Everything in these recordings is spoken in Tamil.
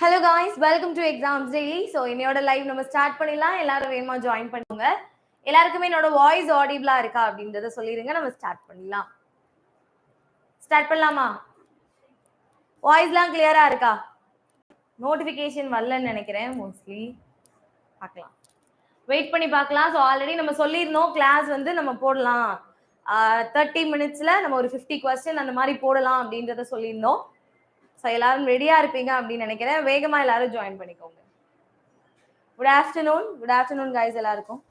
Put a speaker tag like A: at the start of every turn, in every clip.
A: Hello guys, welcome to exams daily. So என்னோட லைவ் நம்ம ஸ்டார்ட் பண்ணிடலாம். எல்லாரும் வேகமா ஜாயின் பண்ணுங்க. எல்லாருக்குமே என்னோட வாய்ஸ் ஆடிபிளா இருக்கா அப்படின்றத சொல்லிடுங்க. நம்ம ஸ்டார்ட் பண்ணலாம். ஸ்டார்ட் பண்ணலாமா? வாய்ஸ்லாம் கிளியரா இருக்கா? நோட்டிஃபிகேஷன் வரலன்னு நினைக்கிறேன். மோஸ்ட்லி பார்க்கலாம், வெயிட் பண்ணி பார்க்கலாம். ஸோ ஆல்ரெடி நம்ம சொல்லியிருந்தோம் கிளாஸ் வந்து நம்ம போடலாம் 30 மினிட்ஸ்ல நம்ம ஒரு 50 கொஸ்டின் அந்த மாதிரி போடலாம் அப்படின்றத சொல்லியிருந்தோம். ஸோ எல்லாரும் ரெடியா இருப்பீங்க அப்படின்னு நினைக்கிறேன். வேகமா எல்லாரும் ஜாயின் பண்ணிக்கோங்க. குட் ஆஃப்டர்நூன் கைஸ் எல்லாருக்கும்.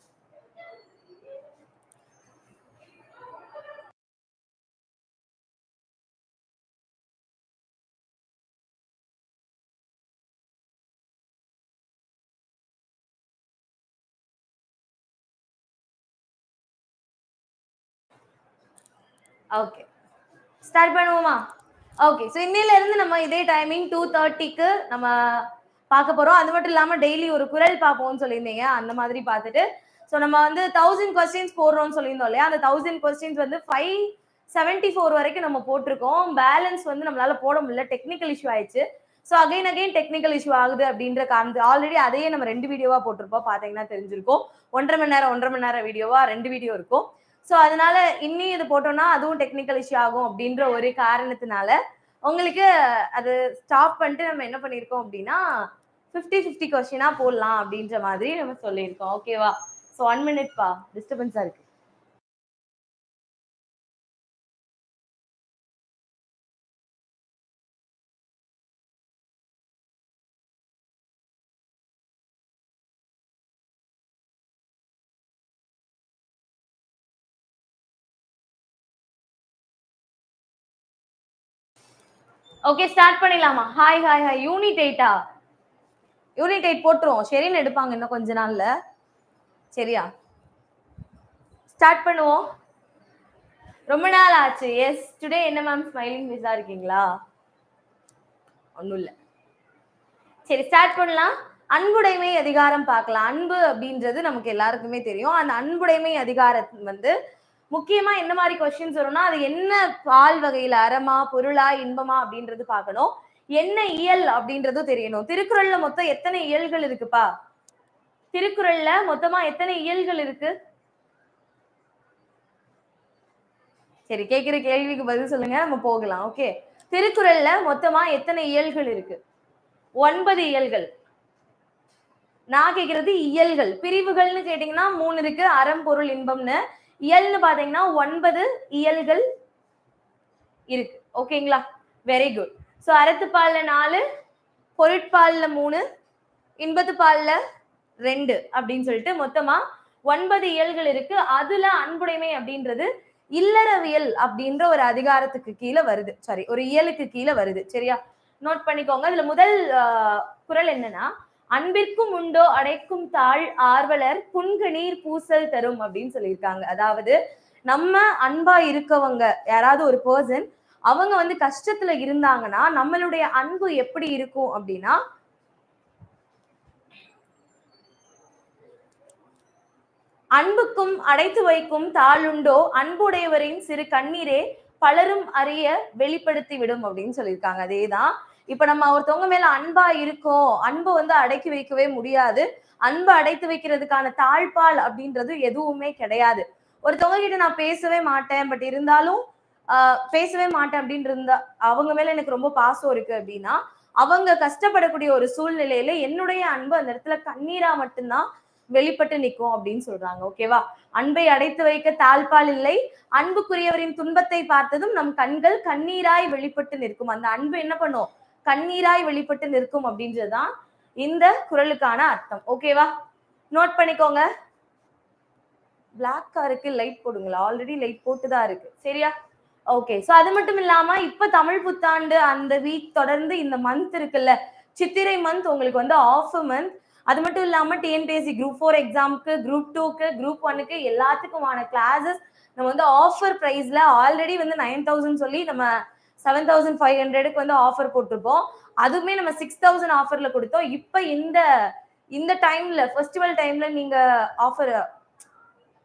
A: ஓகே, ஸ்டார்ட் பண்ணுவோமா? ஓகே, ஸோ இன்னையில இருந்து நம்ம இதே டைமிங் 2:30க்கு நம்ம பார்க்க போறோம். அது மட்டும் இல்லாம டெய்லி ஒரு குரல் பார்ப்போம்னு சொல்லியிருந்தீங்க. அந்த மாதிரி பார்த்துட்டு ஸோ நம்ம வந்து 1000 கொஸ்டின்ஸ் போடுறோம்னு சொல்லியிருந்தோம் இல்லையா? அந்த 1000 கொஸ்டின்ஸ் வந்து 574 வரைக்கும் நம்ம போட்டிருக்கோம். பேலன்ஸ் வந்து நம்மளால போட முடியல, டெக்னிக்கல் இஷ்யூ ஆயிடுச்சு. ஸோ அகைன் டெக்னிக்கல் இஷ்யூ ஆகுது அப்படின்ற காரணத்து ஆல்ரெடி அதையே நம்ம 2 வீடியோவா போட்டிருப்போம். பார்த்தீங்கன்னா தெரிஞ்சிருக்கும். 1.5 மணி நேரம் வீடியோவா 2 வீடியோ இருக்கும். ஸோ அதனால இன்னும் இது போட்டோம்னா அதுவும் டெக்னிக்கல் இஷ்யூ ஆகும் அப்படின்ற ஒரு காரணத்தினால உங்களுக்கு அது ஸ்டாப் பண்ணிட்டு நம்ம என்ன பண்ணியிருக்கோம் அப்படின்னா 50 கொஸ்டினா போடலாம் அப்படின்ற மாதிரி நம்ம சொல்லியிருக்கோம். ஓகேவா? ஸோ 1 மினிட் பா, டிஸ்டர்பன்ஸா இருக்கு. ஓகே, ஸ்டார்ட் பண்ணிடலாமா? Hi hi hi. யூனிட் 8 போட்டுருவோம். சரின்னு எடுப்பாங்க இன்னும் கொஞ்ச நாள்ல. சரியா? ஸ்டார்ட் பண்ணுவோம். ரொம்ப நாள் ஆச்சு. எஸ், டுடே என்ன மேம் ஸ்மைலிங் ஃபேஸா இருக்கீங்களா? ஒன்றும் இல்லை. சரி, ஸ்டார்ட் பண்ணலாம். அன்புடைமை அதிகாரம் பார்க்கலாம். அன்பு அப்படின்றது நமக்கு எல்லாருக்குமே தெரியும். அந்த அன்புடைமை அதிகாரம் வந்து முக்கியமா என்ன மாதிரி கொஸ்டின்ஸ் வரும்னா அது என்ன பால் வகையில, அறமா, பொருளா, இன்பமா அப்படின்றது பார்க்கணும். என்ன இயல் அப்படின்றதும் தெரியணும். திருக்குறள்ல மொத்தம் எத்தனை இயல்கள் இருக்குப்பா? திருக்குறள்ல மொத்தமா எத்தனை இயல்கள் இருக்கு? சரி, கேட்கிற கேள்விக்கு பதில் சொல்லுங்க, நம்ம போகலாம். ஓகே, திருக்குறள்ல மொத்தமா எத்தனை இயல்கள் இருக்கு? 9 இயல்கள். நான் கேட்கறது இயல்கள். பிரிவுகள்னு கேட்டீங்கன்னா 3 இருக்கு, அறம், பொருள், இன்பம்னு. இயல்னு பாத்தீங்கன்னா 9 இயல்கள் இருக்கு. ஓகேங்களா? Very good. ஸோ அறத்துப்பால்ல 4, பொருட்பால்ல 3, இன்பத்துப்பால்ல 2 அப்படின்னு சொல்லிட்டு மொத்தமா 9 இயல்கள் இருக்கு. அதுல அன்புடைமை அப்படின்றது இல்லறவியல் அப்படின்ற ஒரு அதிகாரத்துக்கு கீழே வருது. சாரி, ஒரு இயலுக்கு கீழே வருது. சரியா? நோட் பண்ணிக்கோங்க. இதுல முதல் குறள் என்னன்னா, அன்பிற்கும் உண்டோ அடைக்கும் தாழ் ஆர்வலர் புன்கணீர் பூசல் தரும் அப்படின்னு சொல்லியிருக்காங்க. அதாவது நம்ம அன்பா இருக்கவங்க யாராவது ஒரு பர்சன் அவங்க வந்து கஷ்டத்துல இருந்தாங்கன்னா நம்மளுடைய அன்பு எப்படி இருக்கும் அப்படின்னா, அன்புக்கும் அடைத்து வைக்கும் தாளுண்டோ அன்புடையவரின் சிறு கண்ணீரே பலரும் அறிய வெளிப்படுத்தி விடும் அப்படின்னு சொல்லியிருக்காங்க. அதேதான் இப்ப நம்ம ஒருத்தவங்க மேல அன்பா இருக்கோம், அன்பு வந்து அடக்கி வைக்கவே முடியாது. அன்பு அடைத்து வைக்கிறதுக்கான தாழ்பால் அப்படின்றது எதுவுமே கிடையாது. ஒருத்தவங்க கிட்ட நான் பேசவே மாட்டேன், பட் இருந்தாலும் பேசவே மாட்டேன் அப்படின்னு இருந்தா அவங்க மேல எனக்கு ரொம்ப பாசம் இருக்கு அப்படின்னா அவங்க கஷ்டப்படக்கூடிய ஒரு சூழ்நிலையில என்னுடைய அன்பு அந்த இடத்துல கண்ணீரா மட்டும்தான் வெளிப்பட்டு நிற்கும் அப்படின்னு சொல்றாங்க. ஓகேவா? அன்பை அடைத்து வைக்க தாழ்பால் இல்லை, அன்புக்குரியவரின் துன்பத்தை பார்த்ததும் நம் கண்கள் கண்ணீராய் வெளிப்பட்டு நிற்கும். அந்த அன்பு என்ன பண்ணும்? கண்ணீராய் வெளிப்பட்டு நிற்கும் அப்படின்றதுதான் இந்த குறளுக்கான அர்த்தம். ஓகேவா? நோட் பண்ணிக்கோங்க. பிளாக் காருக்கு லைட் போடுங்களா? ஆல்ரெடி லைட் போட்டுதான் இருக்கு. சரியா? ஓகே, ஸோ அது மட்டும் இல்லாம இப்ப தமிழ் புத்தாண்டு அந்த வீக் தொடர்ந்து இந்த மந்த் இருக்குல்ல, சித்திரை மந்த் உங்களுக்கு வந்து ஆஃப் மந்த். அது மட்டும் இல்லாம டிஎன்பிஎஸ்சி குரூப் 4 எக்ஸாமுக்கு, குரூப் 2க்கு, குரூப் 1க்கு எல்லாத்துக்குமான கிளாஸஸ் நம்ம வந்து ஆஃபர் பிரைஸ்ல ஆல்ரெடி வந்து 9000 சொல்லி நம்ம 7500க்கு வந்து ஆஃபர் போட்டிருப்போம். அதுவுமே நம்ம 6000 ஆஃபர்ல கொடுத்தோம். இப்ப இந்த டைம்ல ஃபெஸ்டிவல் டைம்ல நீங்க ஆஃபர்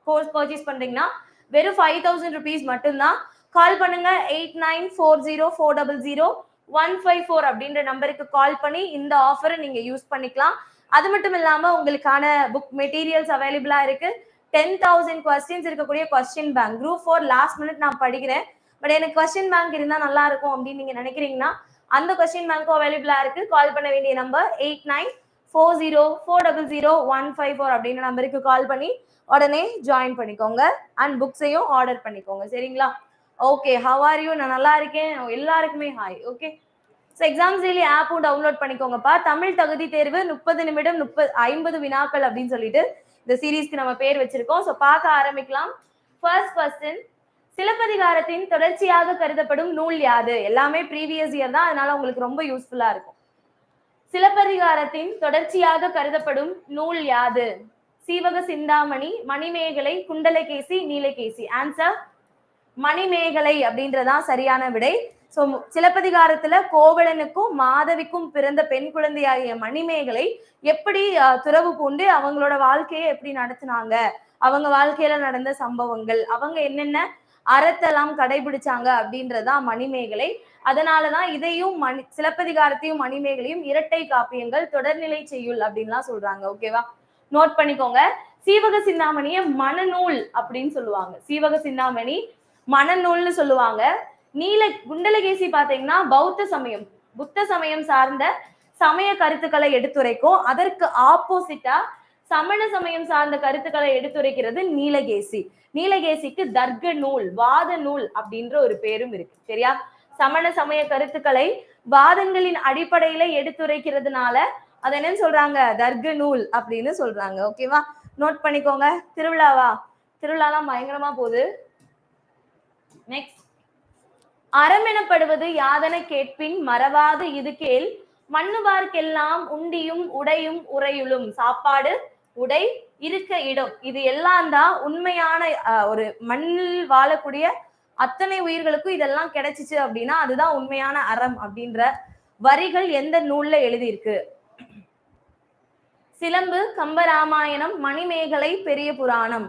A: கோர்ஸ் பர்ச்சேஸ் பண்றீங்கன்னா வெறும் 5000 rupees மட்டும்தான். கால் பண்ணுங்க 89404000 154 அப்படின்ற நம்பருக்கு கால் பண்ணி இந்த ஆஃபரை நீங்க யூஸ் பண்ணிக்கலாம். அது மட்டும் இல்லாம உங்களுக்கான புக் மெட்டீரியல்ஸ் அவைலபிளா இருக்கு. 10,000 கொஸ்டின்ஸ் இருக்கக்கூடிய question bank group 4 last minute நான் படிக்கிறேன், பட் எனக்கு கொஸ்டின் பேங்க் இருந்தா நல்லா இருக்கும் அப்படின்னு நீங்க நினைக்கிறீங்கன்னா அந்த கொஸ்டின் பேங்க்கும் அவைலபிளா இருக்கு. கால் பண்ண வேண்டிய நம்பர் 8940400154 அப்படின்ற நம்பருக்கு கால் பண்ணி உடனே ஜாயின் பண்ணிக்கோங்க அண்ட் புக்ஸையும் ஆர்டர் பண்ணிக்கோங்க. சரிங்களா? Okay, how are you? நான் நல்லா இருக்கேன். எல்லாருக்குமே hi. Okay, so exams daily ஆப்பும் டவுன்லோட் பண்ணிக்கோங்கப்பா. தமிழ் தகுதி தேர்வு 30 நிமிடம் 50 வினாக்கள் அப்படின்னு சொல்லிட்டு இந்த சீரீஸ்க்கு நம்ம பேர் வச்சிருக்கோம். ஸோ பார்க்க ஆரம்பிக்கலாம். ஃபர்ஸ்ட் கொஸ்டின், சிலப்பதிகாரத்தின் தொடர்ச்சியாக கருதப்படும் நூல் யாது? எல்லாமே ப்ரீவியஸ் இயர் தான், அதனால உங்களுக்கு ரொம்ப யூஸ்ஃபுல்லா இருக்கும். சிலப்பதிகாரத்தின் தொடர்ச்சியாக கருதப்படும் நூல் யாது? சீவக சிந்தாமணி, மணிமேகலை, குண்டலகேசி, நீலகேசி. ஆன்சர் மணிமேகலை அப்படின்றதான் சரியான விடை. சோ சிலப்பதிகாரத்துல கோவலனுக்கும் மாதவிக்கும் பிறந்த பெண் குழந்தையாகிய மணிமேகலை எப்படி துறவு பூண்டு அவங்களோட வாழ்க்கையை எப்படி நடத்தினாங்க, அவங்க வாழ்க்கையில நடந்த சம்பவங்கள், அவங்க என்னென்ன அறத்தெல்லாம் கடைபிடிச்சாங்க அப்படின்றதான் மணிமேகலை. அதனாலதான் இதையும் சிலப்பதிகாரத்தையும் மணிமேகலையும் இரட்டை காப்பியங்கள், தொடர்நிலை செய்யுள் அப்படின்லாம் சொல்றாங்க. ஓகேவா? நோட் பண்ணிக்கோங்க. சீவக சிந்தாமணிய மனநூல் அப்படின்னு சொல்லுவாங்க. சீவக சிந்தாமணி மனநூல்னு சொல்லுவாங்க. குண்டலகேசி பாத்தீங்கன்னா பௌத்த சமயம், புத்த சமயம் சார்ந்த சமய கருத்துக்களை எடுத்துரைக்கும். அதற்கு ஆப்போசிட்டா சமண சமயம் சார்ந்த கருத்துக்களை எடுத்துரைக்கிறது நீலகேசி. நீலகேசிக்கு தர்க்க நூல், வாத நூல் அப்படின்ற ஒரு பேரும் இருக்கு. சரியா? சமண சமய கருத்துக்களை வாதங்களின் அடிப்படையில எடுத்துரைக்கிறதுனால அதை என்ன சொல்றாங்க? தர்க்க நூல் அப்படின்னு சொல்றாங்க. ஓகேவா? நோட் பண்ணிக்கோங்க. திருவிழாவா? திருவிழாலாம் பயங்கரமா போகுது. நெக்ஸ்ட், அறம் எனப்படுவது யாதென கேட்பின் மறவாது இது கேள், மண்ணுவார்க்கெல்லாம் உண்டியும் உடையும் உறையுளும். சாப்பாடு, உடை, இருக்க இடம், இது எல்லாம் தான் உண்மையான ஒரு மண்ணில் வாழக்கூடிய அத்தனை உயிர்களுக்கும் இதெல்லாம் கிடைச்சிச்சு அப்படின்னா அதுதான் உண்மையான அறம் அப்படின்ற வரிகள் எந்த நூல்ல எழுதியிருக்கு? சிலம்பு, கம்பராமாயணம், மணிமேகலை, பெரிய புராணம்.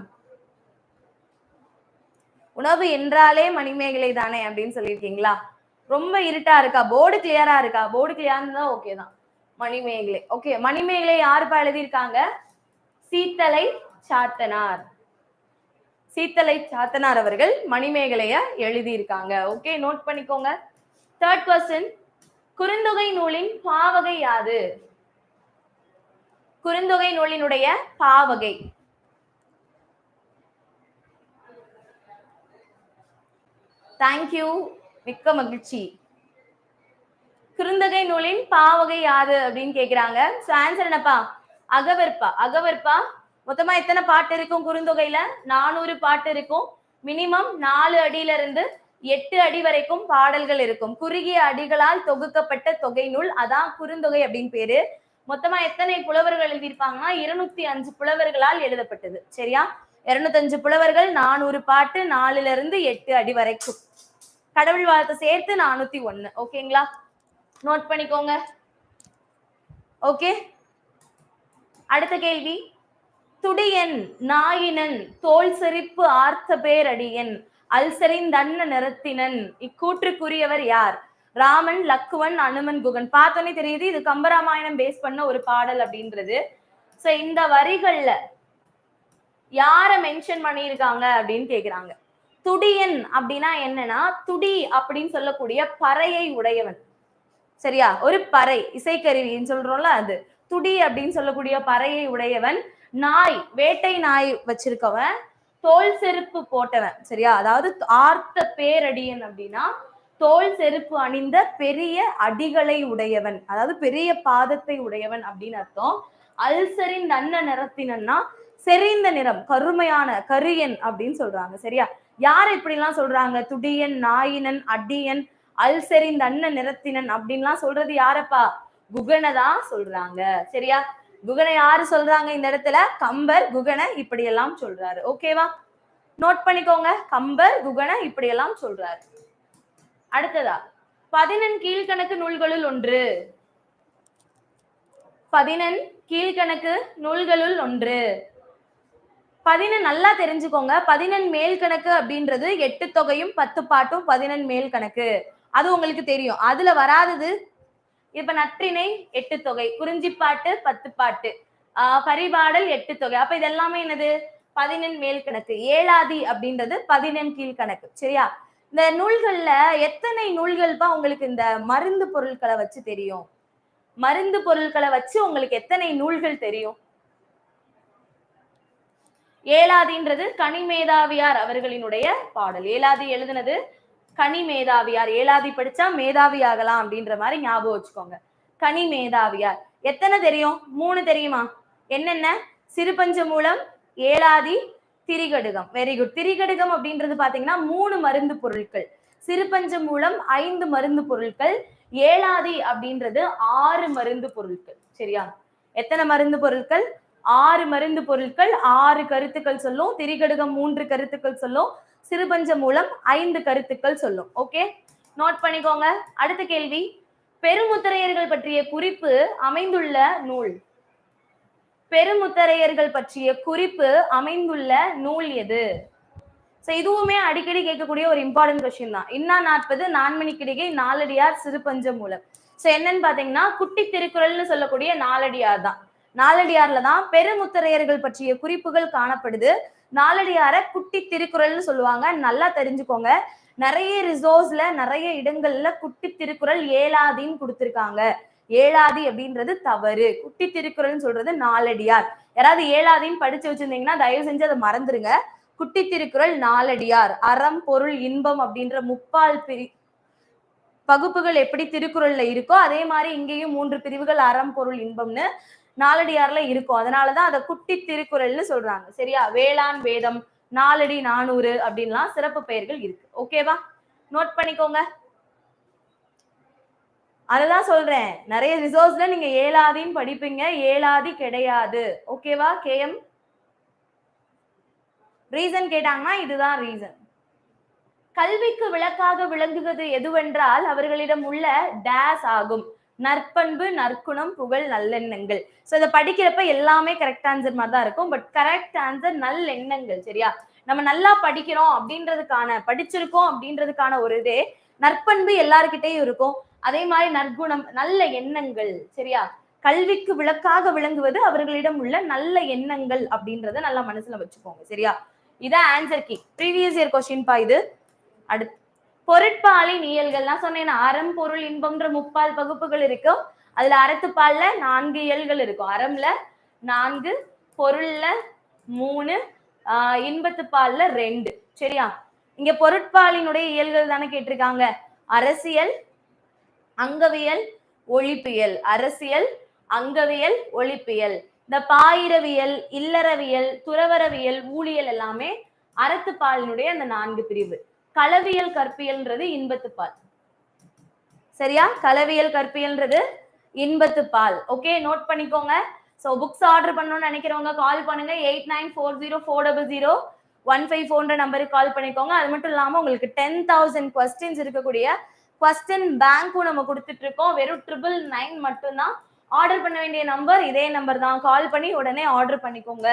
A: உணவு என்றாலே மணிமேகலை தானே அப்படின்னு சொல்லியிருக்கீங்களா? ரொம்ப இருட்டா இருக்கா? போர்டு கிளியரா இருக்கா? போர்டு கிளியரா தான் ஓகே தான். மணிமேகலை. ஓகே, மணிமேகலை யாருப்பா எழுதியிருக்காங்க? சீத்தலை சாத்தனார். சீத்தலை சாத்தனார் அவர்கள் மணிமேகலைய எழுதியிருக்காங்க. ஓகே, நோட் பண்ணிக்கோங்க. தேர்ட் கொஸ்டின், குறுந்தொகை நூலின் பாவகை யாது? குறுந்தொகை நூலினுடைய பாவகை. தேங்க்யூ, மிக்க மகிழ்ச்சி. குறுந்தொகை நூலின் பாவகை யாது அப்படின்னு கேக்குறாங்க. சோ ஆன்சர் என்னப்பா? அகவற்பா. அகவற்பா. மொத்தமா எத்தனை பாட்டு இருக்கும் குறுந்தொகையில? 400 பாட்டு இருக்கும். மினிமம் 4 அடியில இருந்து 8 அடி வரைக்கும் பாடல்கள் இருக்கும். குறுகிய அடிகளால் தொகுக்கப்பட்ட தொகை நூல், அதான் குறுந்தொகை அப்படின்னு பேரு. மொத்தமா எத்தனை புலவர்கள் எழுதியிருப்பாங்கன்னா 205 புலவர்களால் எழுதப்பட்டது. சரியா? 205 புலவர்கள், 400 பாட்டு, 4ல இருந்து 8 அடி வரைக்கும். கடவுள் வாழ்த்தை சேர்த்து 401. ஓகேங்களா? நோட் பண்ணிக்கோங்க. ஓகே, அடுத்த கேள்வி. துடியன், நாயினன், தோல் செறிப்பு ஆர்த்த பேர் அடியன், அல்சரிந்தன்ன நிறத்தினன், இக்கூற்றுக்குரியவர் யார்? ராமன், லக்குவன், அனுமன், குகன். பார்த்தோன்னே தெரியுது இது கம்பராமாயணம் பேஸ் பண்ண ஒரு பாடல் அப்படின்றது. சோ இந்த வரிகள்ல யார மென்ஷன் பண்ணியிருக்காங்க அப்படின்னு கேக்குறாங்க. துடியன் அப்படின்னா என்னன்னா, துடி அப்படின்னு சொல்லக்கூடிய பறையை உடையவன். சரியா? ஒரு பறை, இசைக்கருவின்னு சொல்றோம்ல அது. துடி அப்படின்னு சொல்லக்கூடிய பறையை உடையவன். நாய், வேட்டை நாய் வச்சிருக்கவன். தோல் செருப்பு போட்டவன். சரியா? அதாவது ஆர்த்த பேரடியன் அப்படின்னா தோல் செருப்பு அணிந்த பெரிய அடிகளை உடையவன், அதாவது பெரிய பாதத்தை உடையவன் அப்படின்னு அர்த்தம். அல்சரின் நன்ன நிறத்தினன்னா செறிந்த நிறம், கருமையான கரியன் அப்படின்னு சொல்றாங்க. சரியா? யார் இப்படி எல்லாம் சொல்றாங்க? துடியன், நாயினன், அடியன், அல்சரின் நன்ன நிறத்தினன் அப்படின்லாம் சொல்றது யாரப்பா? குகனை தான் சொல்றாங்க. சரியா? குகனை யாரு சொல்றாங்க இந்த இடத்துல? கம்பர் குகனை இப்படி எல்லாம் சொல்றாரு. ஓகேவா? நோட் பண்ணிக்கோங்க. கம்பர் குகனை இப்படி எல்லாம் சொல்றாரு. அடுத்ததா, 11 கீழ்கணக்கு நூல்களுள் ஒன்று. 11 கீழ்கணக்கு நூல்களுள் ஒன்று. 11 நல்லா தெரிஞ்சுக்கோங்க. 11 மேல் கணக்கு அப்படின்றது 8 தொகையும் 10 பாட்டும் 11 மேல் கணக்கு. அது உங்களுக்கு தெரியும். அதுல வராதது இப்ப நற்றிணை 8 தொகை, குறிஞ்சிப்பாட்டு 10 பாட்டு, பரிபாடல் 8 தொகை. அப்ப இது எல்லாமே என்னது? 14 மேல் கணக்கு. ஏழாதி அப்படின்றது 14 கீழ் கணக்கு. சரியா? இந்த நூல்கள்ல எத்தனை நூல்கள்ப்பா உங்களுக்கு இந்த மருந்து பொருட்களை வச்சு தெரியும்? மருந்து பொருட்களை வச்சு உங்களுக்கு எத்தனை நூல்கள் தெரியும்? ஏலாதின்றது கனிமேதாவியார் அவர்களினுடைய பாடல். ஏலாதி எழுதுனது கனிமேதாவியார். ஏலாதி படிச்சா மேதாவி ஆகலாம் அப்படின்ற மாதிரி ஞாபகம் வச்சுக்கோங்க. கனிமேதாவியார். எத்தனை தெரியும்? 3 தெரியுமா? என்னென்ன? சிறுபஞ்சமூலம், ஏலாதி, திரிகடுகம். Very good. திரிகடுகம் அப்படின்றது பாத்தீங்கன்னா 3 மருந்து பொருட்கள். சிறுபஞ்சமூலம் 5 மருந்து பொருட்கள். ஏலாதி அப்படின்றது 6 மருந்து பொருட்கள். சரியா? எத்தனை மருந்து பொருட்கள்? 6 மருந்து பொருட்கள், 6 கருத்துக்கள் சொல்லும். திரிகடுகம் 3 கருத்துக்கள் சொல்லும். சிறுபஞ்சமூலம் 5 கருத்துக்கள் சொல்லும். ஓகே, நோட் பண்ணிக்கோங்க. அடுத்த கேள்வி, பெருமுத்தரையர்கள் பற்றிய குறிப்பு அமைந்துள்ள நூல். பெருமுத்தரையர்கள் பற்றிய குறிப்பு அமைந்துள்ள நூல் எது? இதுவுமே அடிக்கடி கேட்கக்கூடிய ஒரு இம்பார்ட்டன்ட் கொஸ்டின் தான். இன்னா 40 நான்மணிக்கிடிகை நாலடியார் சிறுபஞ்சமூலம். என்னன்னு பாத்தீங்கன்னா குட்டி திருக்குறள்னு சொல்லக்கூடிய நாலடியார் தான். நாலடியார்ல தான் பெருமுத்தரையர்கள் பற்றிய குறிப்புகள் காணப்படுது. நாலடியார குட்டி திருக்குறள்னு சொல்லுவாங்க. நல்லா தெரிஞ்சுக்கோங்க. நிறைய ரிசோர்ஸ்ல நிறைய இடங்கள்ல குட்டி திருக்குறள் ஏலாதின்னு கொடுத்திருக்காங்க. ஏலாதி அப்படின்றது தவறு. குட்டி திருக்குறள்னு சொல்றது நாலடியார். யாராவது ஏலாதின்னு படிச்சு வச்சிருந்தீங்கன்னா தயவு செஞ்சு அதை மறந்துருங்க. குட்டி திருக்குறள் நாலடியார். அறம், பொருள், இன்பம் அப்படின்ற முப்பால் பகுப்புகள் எப்படி திருக்குறள்ல இருக்கோ அதே மாதிரி இங்கேயும் 3 பிரிவுகள் அறம், பொருள், இன்பம்னு நாலடியார்ல இருக்கும். அதனாலதான் அதை குட்டி திருக்குறள்னு சொல்றாங்க. சரியா? வேளாண் வேதம், நாலடி 400 அப்படின்லாம் சிறப்பு பெயர்கள் இருக்கு. ஓகேவா? நோட் பண்ணிக்கோங்க. அதுதான் சொல்றேன். நிறைய ரிசோர்ஸ்ல நீங்க ஏலாதின்னு படிப்பீங்க. ஏலாதி கிடையாது. ஓகேவா? கேஎம் ரீசன் கேட்டாங்கன்னா இதுதான் ரீசன். கல்விக்கு விளக்காக விளங்குவது எதுவென்றால் அவர்களிடம் உள்ள டேஸ் ஆகும். நற்பண்பு, நற்குணம், புகழ், நல்லெண்ணங்கள். இதை படிக்கிறப்ப எல்லாமே கரெக்ட் ஆன்சர் மாதிரி தான் இருக்கும். பட் கரெக்ட் ஆன்சர் நல்லெண்ணங்கள். சரியா? நம்ம நல்லா படிக்கிறோம் அப்படின்றதுக்கான, படிச்சிருக்கோம் அப்படின்றதுக்கான ஒரு இதே நற்பண்பு எல்லாருக்கிட்டையும் இருக்கும். அதே மாதிரி நற்குணம், நல்ல எண்ணங்கள். சரியா? கல்விக்கு விளக்காக விளங்குவது அவர்களிடம் உள்ள நல்ல எண்ணங்கள் அப்படின்றத நல்லா மனசுல வச்சுக்கோங்க. சரியா? இதான் answer key. Previous year question பா இது. அடுத்து பொருட்பாலின் இயல்கள். நான் சொன்னேன் அறம், பொருள், இன்பம்ன்ற முப்பால் பகுப்புகள் இருக்கும். அதுல அறத்துப்பால்ல 4 இயல்கள் இருக்கும். அறம்ல 4, பொருள்ல 3, இன்பத்துப்பால்ல 2. சரியா? இங்க பொருட்பாலினுடைய இயல்கள் தானே கேட்டிருக்காங்க. அரசியல், அங்கவியல், ஒழிப்பியல். அரசியல், அங்கவியல், ஒழிப்பியல். இந்த பாயிரவியல், இல்லறவியல், துறவரவியல், ஊழியல் எல்லாமே அறத்துப்பாலினுடைய அந்த 4 பிரிவு. களவியல் கற்பியல்ன்றது இன்பத்துப்பால். சரியா? களவியல் கற்பியல்ன்றது இன்பத்துப்பால். ஓகே, நோட் பண்ணிக்கோங்க. புக்ஸ் ஆர்டர் பண்ணணும்னு நினைக்கிறவங்க கால் பண்ணுங்க. 8940400154 நம்பருக்கு கால் பண்ணிக்கோங்க. அது மட்டும் இல்லாம உங்களுக்கு 10,000 கொஸ்டின்ஸ் இருக்கக்கூடிய கொஸ்டின் பேங்க்கும் நம்ம கொடுத்துட்டு இருக்கோம். வெறும் 999 மட்டும்தான். ஆர்டர் பண்ண வேண்டிய நம்பர் இதே நம்பர் தான். கால் பண்ணி உடனே ஆர்டர் பண்ணிக்கோங்க.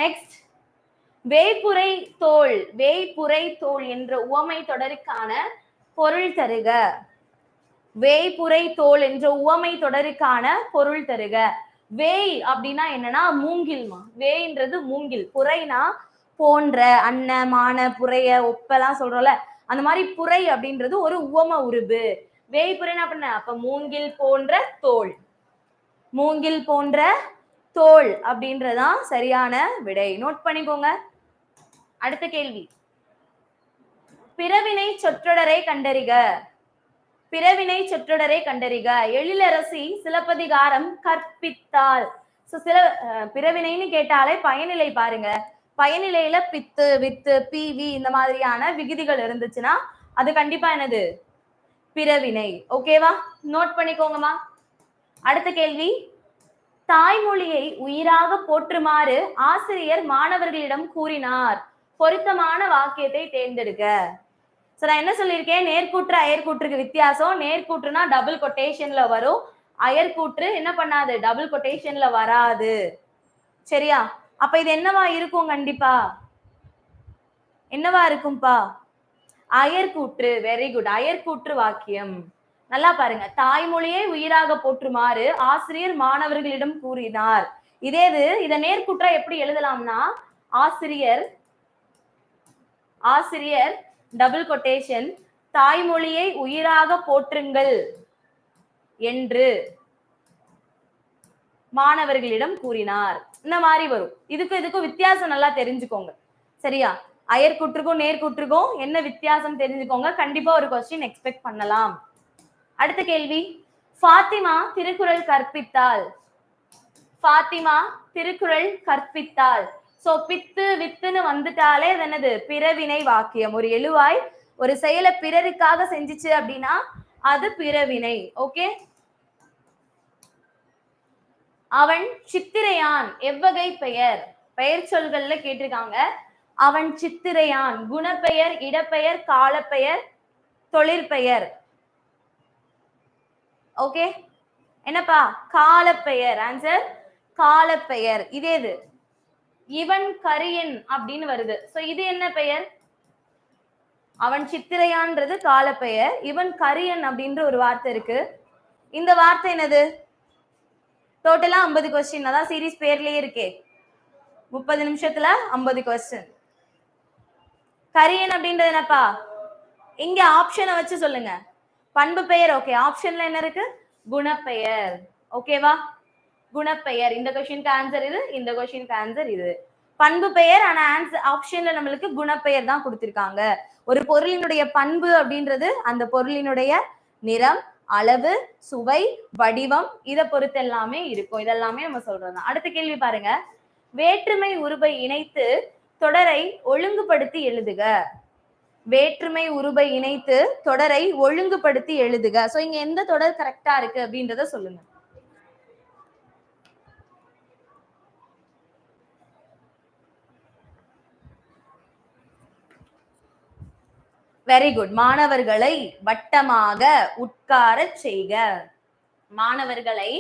A: நெக்ஸ்ட், வேய்புரை தோல். வேய்புரை தோல் என்ற உவமை தொடருக்கான பொருள் தருக. வேய்புரை தோல் என்ற உவமை தொடருக்கான பொருள் தருக. வேய் அப்படின்னா என்னன்னா மூங்கில்மா. வேய்ன்றது மூங்கில். புரைனா போன்ற, அன்ன, மான, புரைய, ஒப்பெல்லாம் சொல்றோம்ல, அந்த மாதிரி புரை அப்படின்றது ஒரு உவம உருபு. வேய்புரைனா அப்படின்னா அப்ப மூங்கில் போன்ற தோல். மூங்கில் போன்ற தோல் அப்படின்றதான் சரியான விடை. நோட் பண்ணிக்கோங்க. அடுத்த கேள்வி, பிறவினை சொற்றொடரை கண்டறிக. பிறவினை சொற்றொடரை கண்டறிக. எழிலரசி சிலப்பதிகாரம் கற்பித்தாள். பிறவினைன்னு கேட்டாலே பயனிலை பாருங்க. பயனிலையில பித்து, வித்து, பிவி இந்த மாதிரியான விகுதிகள் இருந்துச்சுன்னா அது கண்டிப்பா என்னது? பிறவினை. ஓகேவா? நோட் பண்ணிக்கோங்கம்மா. அடுத்த கேள்வி, தாய்மொழியை உயிராக போற்றுமாறு ஆசிரியர் மாணவர்களிடம் கூறினார். பொருத்தமான வாக்கியத்தை தேர்ந்தெடுக்க. நான் என்ன சொல்லியிருக்கேன்? நேர்கூற்று அயற்கூற்றுக்கு வித்தியாசம். நேர்கூற்றுனா டபுள் கொட்டேஷன்ல வரும். அயற்கூற்று என்ன பண்ணாது? டபுள் கொட்டேஷன்ல வராது. சரியா? அப்ப இது என்னவா இருக்கும்? கண்டிப்பா என்னவா இருக்கும்பா? அயர்கூற்று. Very good. அயர்கூற்று வாக்கியம். நல்லா பாருங்க. தாய்மொழியை உயிராக போற்றுமாறு ஆசிரியர் மாணவர்களிடம் கூறினார். இத நேர்குற்றா எப்படி எழுதலாம்னா, ஆசிரியர் டபுள் கொட்டேஷன் தாய்மொழியை உயிராக போற்றுங்கள் என்று மாணவர்களிடம் கூறினார். இந்த மாதிரி வரும். இதுக்கும் வித்தியாசம் நல்லா தெரிஞ்சுக்கோங்க. சரியா? அயர்கூற்றுக்கும் நேர்கூற்றுக்கும் என்ன வித்தியாசம் தெரிஞ்சுக்கோங்க. கண்டிப்பா ஒரு கொஸ்டின் எக்ஸ்பெக்ட் பண்ணலாம். அடுத்த கேள்வி, ஃபாத்திமா திருக்குறள் கற்பித்தாள். ஃபாத்திமா திருக்குறள் கற்பித்தாள். சோ பித்து வித்துன்னு வந்துட்டாலே அது என்னது? பிறவினை வாக்கியம். ஒரு எழுவாய் ஒரு செயலை பிறருக்காக செஞ்சுச்சு அப்படின்னா அது பிறவினை. ஓகே. அவன் சித்திரையான் எவ்வகை பெயர்? பெயர் சொல்கள்ல கேட்டிருக்காங்க. அவன் சித்திரையான் குணப்பெயர், இடப்பெயர், காலப்பெயர், தொழிற்பெயர். ஓகே, என்னப்பா? காலப்பெயர். ஆன்சர் காலப்பெயர். இது இவன் கரியன் அப்படின்னு வருது. சோ இது என்ன பெயர்? அவன் சித்திரையான்றது காலப்பெயர். இவன் கரியன் அப்படின்ற ஒரு வார்த்தை இருக்கு. இந்த வார்த்தை என்னது? டோட்டலா 50 கொஸ்டின். அதான் சீரீஸ் பேர்லயே இருக்கே. 30 நிமிஷத்துல 50 கொஸ்டின். கரியன் அப்படின்றது என்னப்பா? இங்க ஆப்ஷனை வச்சு சொல்லுங்க. பண்பு பெயர். ஓகே, ஆப்ஷன்ல என்ன இருக்கு? குணப்பெயர். ஓகேவா? குணப்பெயர். இந்த கொஸ்டினுக்கு ஆன்சர் இது, இந்த கொஸ்டினுக்கு ஆன்சர் இது. பண்பு பெயர். ஆனா ஆன்சர் ஆப்ஷன்ல நம்மளுக்கு குணப்பெயர் தான் கொடுத்திருக்காங்க. ஒரு பொருளினுடைய பண்பு அப்படின்றது அந்த பொருளினுடைய நிறம், அளவு, சுவை, வடிவம், இதை பொறுத்து எல்லாமே இருக்கும். இதெல்லாமே நம்ம சொல்றோம். அடுத்த கேள்வி பாருங்க. வேற்றுமை உருபை இணைத்து தொடரை ஒழுங்குபடுத்தி எழுதுக. வேற்றுமை உருபை இணைத்து தொடரை ஒழுங்குபடுத்தி எழுதுக. சோ இங்க எந்த தொடர் கரெக்டா இருக்கு அப்படின்றத சொல்லுங்க. Very good. மாணவர்களை வட்டமாக உட்கார செய்க. மாணவர்களை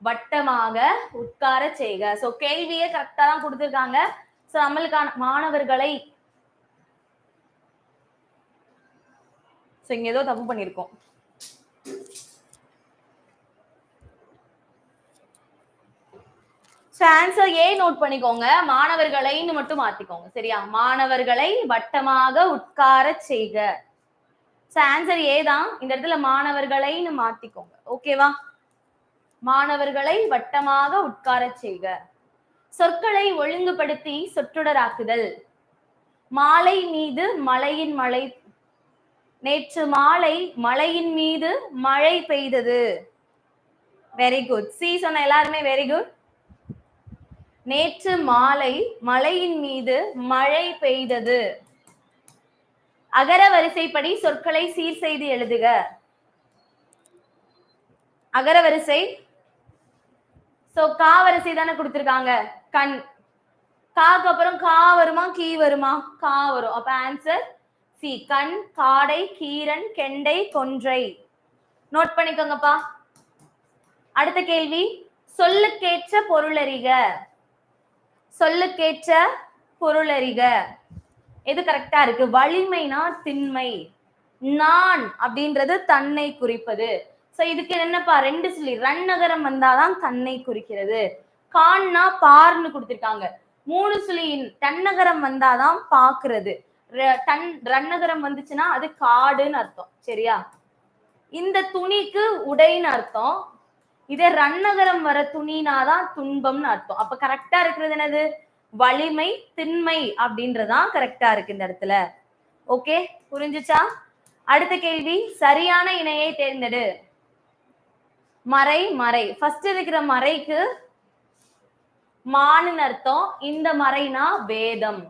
A: வட்டமாக உட்கார செய்க. சோ கேள்வியே கரெக்டா தான் கொடுத்திருக்காங்க. சோ நம்மளுக்கான மாணவர்களை இங்க ஏதோ தப்பு பண்ணிருக்கோம். ஆன்சர் ஏ நோட் பண்ணிக்கோங்க. மாணவர்களைன்னு மட்டும் மாத்திக்கோங்க. சரியா? மாணவர்களை வட்டமாக உட்கார செய்க. ஆன்சர் ஏ தான். இந்த இடத்துல மாணவர்களைன்னு மாத்திக்கோங்க. ஓகேவா? மாணவர்களை வட்டமாக உட்கார செய்க. சொற்களை ஒழுங்குபடுத்தி சொற்றொடராக்குதல். மாலை மீது மழையின் மழை. நேற்று மாலை மழையின் மீது மழை பெய்தது. Very good. சி சொன்ன எல்லாருமே வெரி குட். நேற்று மாலை மழையின் மீது மழை பெய்தது. அகர வரிசைப்படி சொற்களை சீர் செய்து எழுதுக. அகர வரிசை. சோ கா வரிசை தானே கொடுத்திருக்காங்க. கண். காக்கு அப்புறம் கா வருமா, கீ வருமா? கா வரும். அப்ப ஆன்சர் சி. கண், காடை, கீரன், கெண்டை, கொன்றை. நோட் பண்ணிக்கோங்கப்பா. அடுத்த கேள்வி, சொல்லுக்கேற்ற பொருளறிக. சொல்லுக்கேற்ற பொருளறிக. எது கரெக்டா இருக்கு? வலிமைனா திண்மை. நான் அப்படின்றது தன்னை குறிப்பது. சோ இதுக்கு என்னப்பா? 2 சொல்லி ரன்னகரம் வந்தாதான் தன்னை குறிக்கிறது. கான்னா பார்ன்னு கொடுத்திருக்காங்க. 3 சொல்லி தன்னகரம் வந்தாதான் பாக்குறது. ரன்னகரம் வந்துச்சுன்னா அது காடுன்னு அர்த்தம். சரியா? இந்த துணிக்கு உடைன்னு அர்த்தம். இதே ரன்னகரம் வர துணினாதான் துன்பம்னு அர்த்தம். அப்ப கரெக்டா இருக்கிறது என்னது? வலிமை, திண்மை அப்படின்றதான் கரெக்டா இருக்கு இந்த இடத்துல. ஓகே, புரிஞ்சுச்சா? அடுத்த கேள்வி, சரியான இணையை தேர்ந்தெடு. மறை, மறை. ஃபர்ஸ்ட் இருக்கிற மறைக்கு மான்னு அர்த்தம். இந்த மறைனா வேதம்.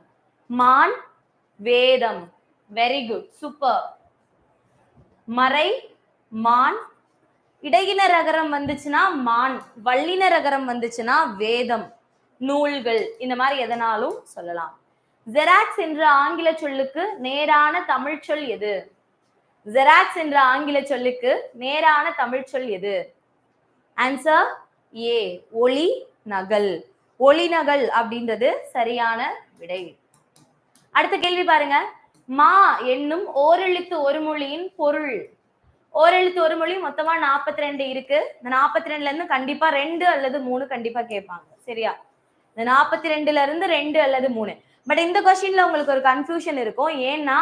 A: மான், வேதம். Very good, super. மறை, மான். இடையினர் அகரம் வந்துச்சுன்னா மான், வல்லினர் அகரம் வந்துச்சுன்னா வேதம், நூல்கள். இந்த மாதிரி எதனாலும் சொல்லலாம். ஜெராக்ஸ் என்ற ஆங்கில சொல்லுக்கு நேரான தமிழ் சொல் எது? ஜெராக்ஸ் என்ற ஆங்கில சொல்லுக்கு நேரான தமிழ் சொல் எது? ஆன்சர் ஏ, ஒளி நகல். ஒளி நகல் அப்படின்றது சரியான விடை. அடுத்த கேள்வி பாருங்க. மா என்னும் ஓரெழுத்து ஒரு மொழியின் பொருள். ஓரெழுத்து ஒரு மொழி மொத்தமா 42 இருக்கு. இந்த 42ல இருந்து கண்டிப்பா 2 அல்லது 3 கண்டிப்பா கேட்பாங்க. சரியா? இந்த 42ல இருந்து 2 அல்லது 3. பட் இந்த கொஸ்டின்ல உங்களுக்கு ஒரு கன்ஃபியூஷன் இருக்கும். ஏன்னா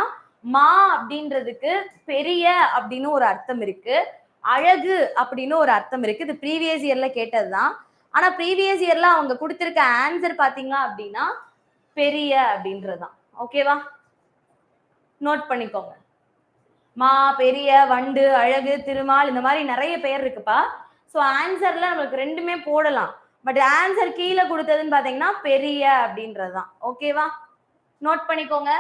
A: மா அப்படின்றதுக்கு பெரிய அப்படின்னு ஒரு அர்த்தம் இருக்கு, அழகு அப்படின்னு ஒரு அர்த்தம் இருக்கு. இது ப்ரீவியஸ் இயர்ல கேட்டதுதான். ஆனா ப்ரீவியஸ் இயர்ல அவங்க கொடுத்திருக்க ஆன்சர் பாத்தீங்க அப்படின்னா பெரிய அப்படின்றதுதான். ஓகேவா? நோட் பண்ணிக்கோங்க. மா, பெரிய, வண்டு, அழகு, திருமால் இந்த மாதிரி நிறைய பேர் இருக்குப்பா. ஸோ ஆன்சர்ல நம்மளுக்கு ரெண்டுமே போடலாம். பட் ஆன்சர் கீழே கொடுத்ததுன்னு பாத்தீங்கன்னா பெரிய அப்படின்றதுதான். ஓகேவா? நோட் பண்ணிக்கோங்க.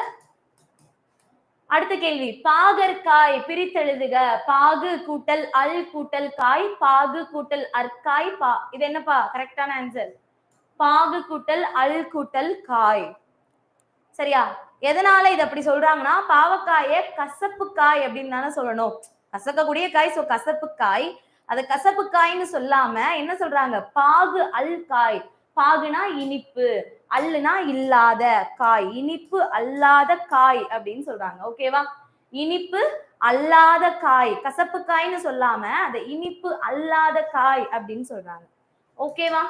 A: அடுத்த கேள்வி, பாகற்காய் பிரித்தெழுதுக. பாகு கூட்டல் அல் கூட்டல் காய், பாகு கூட்டல் அற்காய். இது என்னப்பா கரெக்டான ஆன்சர்? பாகு கூட்டல் அல் கூட்டல் காய். சரியா? எதனால இது அப்படி சொல்றாங்கன்னா, பாவக்காய கசப்பு காய் அப்படின்னு தானே சொல்லணும். கசக்கக்கூடிய காய், சோ கசப்பு காய். அது கசப்பு காய்னு சொல்லாம என்ன சொல்றாங்க? பாகு அல் காய். பாகுனா இனிப்பு, அல்லுனா இல்லாத, காய் இனிப்பு அல்லாத காய் அப்படின்னு சொல்றாங்க. ஓகேவா? இனிப்பு அல்லாத காய், கசப்பு காய்னு சொல்லாம அது இனிப்பு அல்லாத காய் அப்படின்னு சொல்றாங்க. ஓகேவா?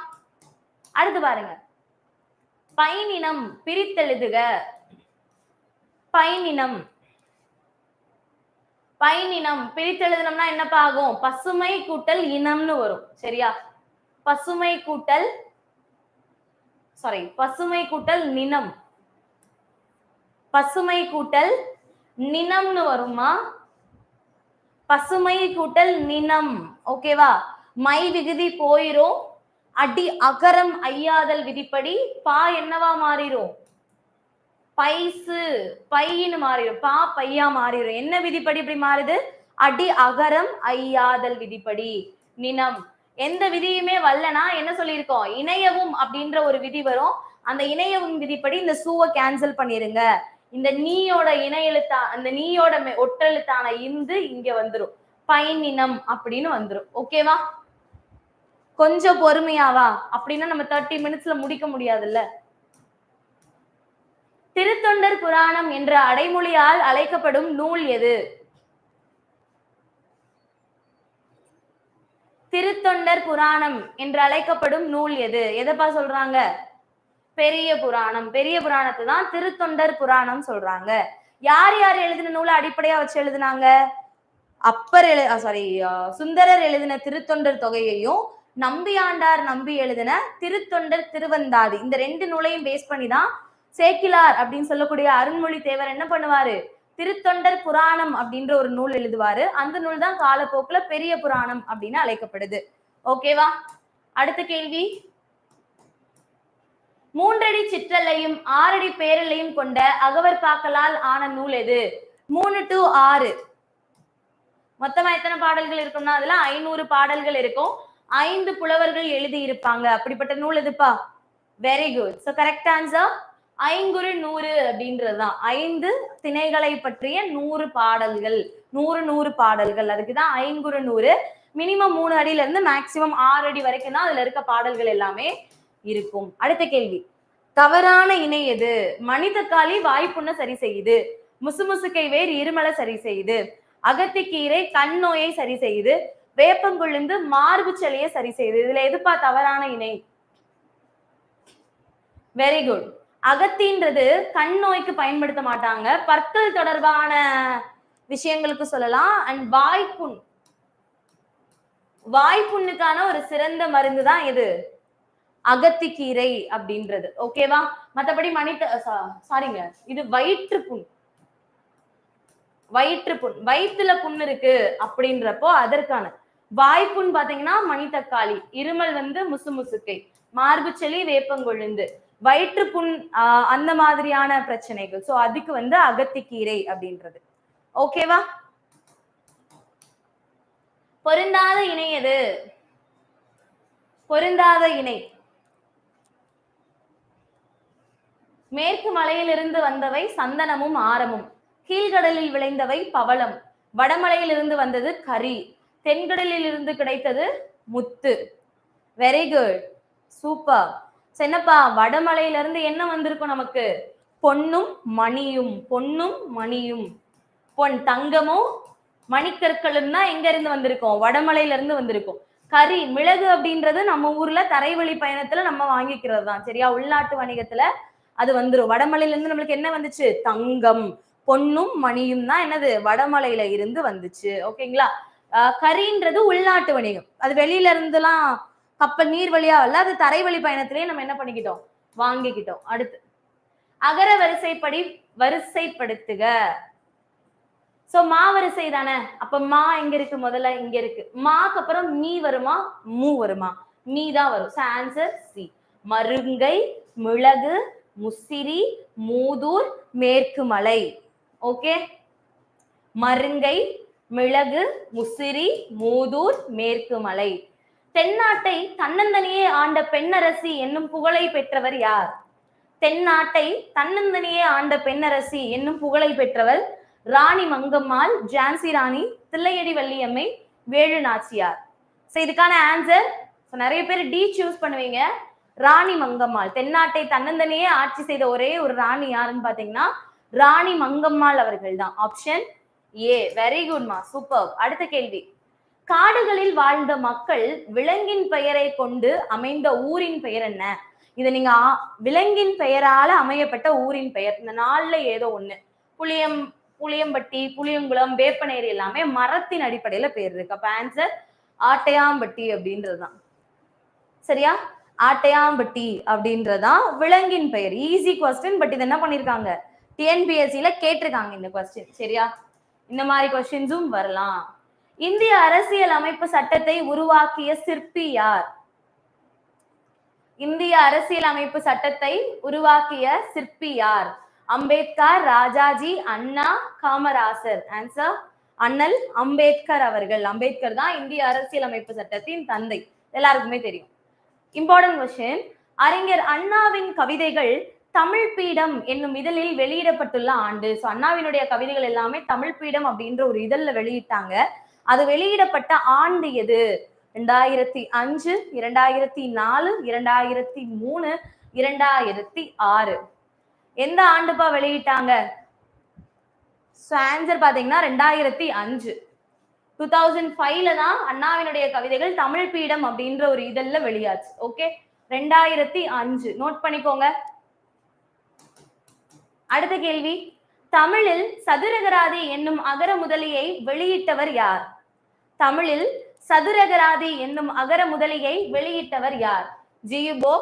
A: அடுத்து பாருங்க, பைனினம் பிரித்தெழுதுக. பைனினம், பைனினம் பிரித்தெழுதணும்னா என்னப்பா ஆகும்? பசுமை கூட்டல் இனம்னு வரும். சரியா? பசுமை கூட்டல் பசுமை கூட்டல் நினம், பசுமை கூட்டல் நினம்னு வருமா? பசுமை கூட்டல் நினம். ஓகேவா? மை விகுதி போயிரும். அடி அகரம் ஐயாதல் விதிப்படி பா என்னவா மாறிடும்? பைசு, பையின்னு மாறிடும். பா பையா மாறிடும். என்ன விதிப்படி இப்படி மாறுது? அடி அகரம் ஐயாதல் விதிப்படி. நினம் எந்த விதியுமே வரலனா என்ன சொல்லியிருக்கோம்? இணையவும் அப்படின்ற ஒரு விதி வரும். அந்த இணையவும் விதிப்படி இந்த சூவை கேன்சல் பண்ணிருங்க. இந்த நீயோட இணை எழுத்தா, அந்த நீயோட ஒற்றெழுத்தான இந்து இங்க வந்துரும். பைனினம் அப்படின்னு வந்துரும். ஓகேவா? கொஞ்சம் பொறுமையாவா? அப்படின்னா நம்ம 30 மினிட்ஸ்ல முடிக்க முடியாதுல்ல. திருத்தொண்டர் புராணம் என்ற அடைமொழியால் அழைக்கப்படும் நூல் எது? திருத்தொண்டர் புராணம் என்று அழைக்கப்படும் நூல் எது? எதப்பா சொல்றாங்க? பெரிய புராணம். பெரிய புராணத்தை தான் திருத்தொண்டர் புராணம் சொல்றாங்க. யார் யார் எழுதின நூலை அடிப்படையா வச்சு எழுதினாங்க? சுந்தரர் எழுதின திருத்தொண்டர் தொகையையும் நம்பியாண்டார் நம்பி எழுதின திருத்தொண்டர் திருவந்தாதி, இந்த 2 நூலையும் பேஸ் பண்ணி தான் சேக்கிலார் அப்படின்னு சொல்லக்கூடிய அருண்மொழி தேவர் என்ன பண்ணுவாரு? திருத்தொண்டர் புராணம் அப்படின்ற ஒரு நூல் எழுதுவாரு. அந்த நூல் தான் காலப்போக்குல பெரிய புராணம் அப்படின்னு அழைக்கப்படுது. ஓகேவா? அடுத்த கேள்வி, 3 அடி சிற்றலையும் 6 அடி பேரலையும் கொண்ட அகவர் பாக்களால் ஆன நூல் எது? 3 to 6 மொத்தமா எத்தனை பாடல்கள் இருக்கும்னா அதுல 500 பாடல்கள் இருக்கும். 5 புலவர்கள் எழுதி இருப்பாங்க. அப்படிப்பட்ட நூல் எதுப்பா? Very good. So correct answer ஐங்குறு 100 அப்படின்றதுதான். 5 திணைகளை பற்றிய 100 பாடல்கள், 100 பாடல்கள். அதுக்குதான் ஐங்குறு 100. மினிமம் 3 அடியில இருந்து மேக்சிமம் 6 அடி வரைக்கும் தான் அதுல இருக்க பாடல்கள் எல்லாமே இருக்கும். அடுத்த கேள்வி, தவறான இணை எது? மனிதக்காளி வாய்ப்புண்ண சரி செய்யுது, முசுமுசுக்கை வேர் இருமலை சரி செய்யுது, அகத்திக்கீரை கண் நோயை சரி செய்யுது, வேப்பங்குழுந்து மார்பு சளியை சரி செய்யுது. இதுல எதுப்பா தவறான இணை? Very good. அகத்தின்றது கண் நோய்க்கு பயன்படுத்த மாட்டாங்க, பற்கள் தொடர்பான விஷயங்களுக்கு சொல்லலாம். அண்ட் வாய்ப்புண்ணுக்கான ஒரு சிறந்த மருந்து தான் எது? அகத்திக்கீரை அப்படின்றது. ஓகேவா? மத்தபடி இது வயிற்றுப்புண். வயிற்றுல புண் இருக்கு அப்படின்றப்போ அதற்கான. வாய்ப்புண் பாத்தீங்கன்னா மணித்தக்காளி, இருமல் முசுமுசுக்கை, மார்புச்சளி வேப்பங்கொழுந்து, வயிற்றுப்புண் அந்த மாதிரியான பிரச்சனைகள். சோ அதுக்கு அகத்திக்கீரை அப்படின்றது. ஓகேவா? பொருந்தாத இணை எது? பொருந்தாத இணை மேற்கு மலையிலிருந்து வந்தவை சந்தனமும் ஆரமும், கீழ்கடலில் விளைந்தவை பவளம், வடமலையில் இருந்து வந்தது கரி, தென்கடலில் இருந்து கிடைத்தது முத்து. Very good, super. என்னப்பா வடமலையில இருந்து என்ன வந்திருக்கும் நமக்கு? பொன்னும் மணியும், பொன்னும் மணியும். பொன் தங்கமும் மணிக்கற்களும் தான் எங்க இருந்து வந்திருக்கோம்? வடமலையில இருந்து வந்திருக்கோம். கறி மிளகு அப்படின்றது நம்ம ஊர்ல தரைவழி பயணத்துல நம்ம வாங்கிக்கிறது தான். சரியா? உள்நாட்டு வணிகத்துல அது வந்துரும். வடமலையில இருந்து நம்மளுக்கு என்ன வந்துச்சு? தங்கம், பொன்னும் மணியும் தான் என்னது? வடமலையில இருந்து வந்துச்சு. ஓகேங்களா? கறின்றது உள்நாட்டு வணிகம். அது வெளியில இருந்துலாம் கப்பல் நீர் வழியா இல்ல, அது தரைவழி பயணத்திலேயே நம்ம என்ன பண்ணிக்கிட்டோம்? வாங்கிக்கிட்டோம். அடுத்து அகர வரிசைப்படி வரிசைப்படுத்துக. சோ மா வரிசை தானே, அப்ப மா எங்க இருக்கு? முதல்ல இங்க இருக்கு. மாக்கு அப்புறம் மீ வருமா, மூ வருமா? மீ தான் வரும். So answer C. மருங்கை, மிளகு, முசிறி, மூதூர், மேற்கு மலை. ஓகே, மருங்கை, மிளகு, முசிறி, மூதூர், மேற்கு மலை. தென்னாட்டை தன்னந்தனியே ஆண்ட பெண்ணரசி என்னும் புகழை பெற்றவர் யார்? தென்னாட்டை தன்னந்தனியே ஆண்ட பெண்ணரசி என்னும் புகழை பெற்றவர் ராணி மங்கம்மாள், ஜான்சி ராணி, தில்லையடி வள்ளியம்மை, வேலு நாச்சியார். சோ இதுக்கான ஆன்சர் நிறைய பேர் டி சூஸ் பண்ணுவீங்க. ராணி மங்கம்மாள். தென்னாட்டை தன்னந்தனியே ஆட்சி செய்த ஒரே ஒரு ராணி யாருன்னு பாத்தீங்கன்னா ராணி மங்கம்மாள் அவர்கள் தான். Option A. வெரி குட்மா, சூப்பர். அடுத்த கேள்வி. காடுகளில் வாழ்ந்த மக்கள் விலங்கின் பெயரை கொண்டு அமைந்த ஊரின் பெயர் என்ன? இதை நீங்க விலங்கின் பெயரால அமையப்பட்ட ஊரின் பெயர். இந்த நாள்ல ஏதோ ஒண்ணு. புளியம்பட்டி, புளியங்குளம், வேப்பநேரி எல்லாமே மரத்தின் அடிப்படையில பேர் இருக்கு. அப்ப ஆன்சர் ஆட்டையாம்பட்டி அப்படின்றதுதான். சரியா? ஆட்டையாம்பட்டி அப்படின்றதான் விலங்கின் பெயர். ஈஸி கொஸ்டின், பட் இது என்ன பண்ணிருக்காங்க? டிஎன்பிஎஸ்சில கேட்டிருக்காங்க இந்த கொஸ்டின். சரியா? இந்த மாதிரி கொஸ்டின்ஸும் வரலாம். இந்திய அரசியல் அமைப்பு சட்டத்தை உருவாக்கிய சிற்பி யார்? இந்திய அரசியல் அமைப்பு சட்டத்தை உருவாக்கிய சிற்பி யார்? அம்பேத்கர், ராஜாஜி, அண்ணா, காமராசர். ஆன்சர் அண்ணல் அம்பேத்கர் அவர்கள். அம்பேத்கர் தான் இந்திய அரசியல் அமைப்பு சட்டத்தின் தந்தை. எல்லாருக்குமே தெரியும். Important question. அறிஞர் அண்ணாவின் கவிதைகள் தமிழ் பீடம் என்னும் இதழில் வெளியிடப்பட்டுள்ள ஆண்டு. சோ அண்ணாவினுடைய கவிதைகள் எல்லாமே தமிழ் பீடம் அப்படின்ற ஒரு இதழ்ல வெளியிட்டாங்க. அது வெளியிடப்பட்ட ஆண்டு எது? 2005, 2004, 2003, 2006. எந்த ஆண்டுப்பா வெளியிட்டாங்க? ஆன்சர் பாத்தீங்கன்னா 2005. 2005ல தான் அண்ணாவினுடைய கவிதைகள் தமிழ் பீடம் அப்படின்ற ஒரு இதழ்ல வெளியாச்சு. ஓகே, 2005 நோட் பண்ணிக்கோங்க. அடுத்த கேள்வி. தமிழில் சதுரகராதி என்னும் அகர முதலியை வெளியிட்டவர் யார்? தமிழில் சதுரகராதி என்னும் அகர முதலியை வெளியிட்டவர் யார்? ஜியுபோ,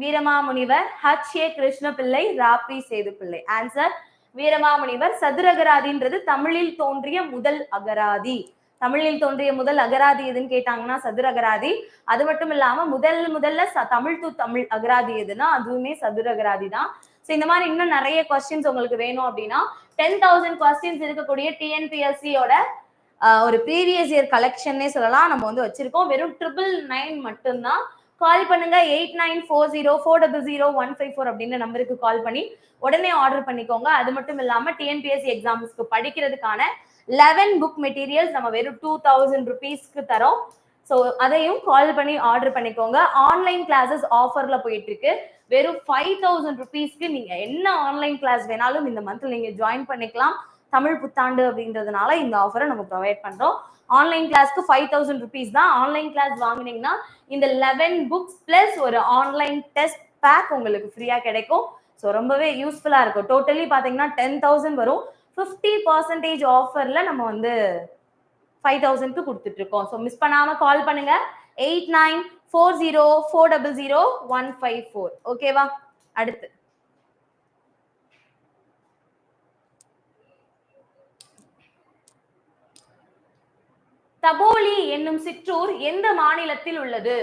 A: வீரமாமுனிவர், H.A. கிருஷ்ணபிள்ளை, ராபி சேதுப்பிள்ளை. ஆன்சர் வீரமாமுனிவர். சதுரகராதின்றது தமிழில் தோன்றிய முதல் அகராதி. தமிழில் தோன்றிய முதல் அகராதி எதுன்னு கேட்டாங்கன்னா சதுரகராதி. அது மட்டும் இல்லாம முதல்ல தமிழ் டு தமிழ் அகராதி எதுனா அதுவுமே சதுரகராதி தான். ஸோ இந்த மாதிரி இன்னும் நிறைய கொஸ்டின்ஸ் உங்களுக்கு வேணும் அப்படின்னா 10,000 கொஸ்டின்ஸ் இருக்கக்கூடிய டிஎன்பிஎஸ்சியோட ஒரு ப்ரீவியஸ் இயர் கலெக்ஷன்னே சொல்லலாம் நம்ம வந்து வச்சிருக்கோம். வெறும் 999 மட்டும்தான். கால் பண்ணுங்க 8940400154 அப்படின்ற நம்பருக்கு கால் பண்ணி உடனே ஆர்டர் பண்ணிக்கோங்க. அது மட்டும் இல்லாம டிஎன்பிஎஸ்சி எக்ஸாம்ஸ்க்கு படிக்கிறதுக்கான 11 புக் மெட்டீரியல்ஸ் நம்ம வெறும் 2000 rupeesக்கு தரோம். ஸோ அதையும் கால் பண்ணி ஆர்டர் பண்ணிக்கோங்க. ஆன்லைன் கிளாஸஸ் ஆஃபர்ல போயிட்டு இருக்கு. வெறும் 5000 rupeesக்கு நீங்க என்ன ஆன்லைன் கிளாஸ் வேணாலும் இந்த மந்த்ல நீங்க ஜாயின் பண்ணிக்கலாம். தமிழ் புத்தாண்டு அப்படின்றதுனால இந்த ஆஃபரை நம்ம ப்ரொவைட் பண்றோம். ஆன்லைன் கிளாஸ்க்கு 5000 rupees தான். ஆன்லைன் கிளாஸ் வாங்கினீங்கன்னா இந்த 11 புக்ஸ் பிளஸ் ஒரு ஆன்லைன் டெஸ்ட் பேக் உங்களுக்கு ஃப்ரீயா கிடைக்கும். ஸோ ரொம்பவே யூஸ்ஃபுல்லா இருக்கும். டோட்டலி பாத்தீங்கன்னா 10,000 வரும். 50% ஆஃபர்ல நம்ம வந்து 5,000க்கு கொடுத்துட்டு இருக்கோம். ஸோ மிஸ் பண்ணாம கால் பண்ணுங்க 8940400154. ஓகேவா? அடுத்து தபோலி என்னும் சிற்றூர் எந்த மாநிலத்தில் உள்ளது?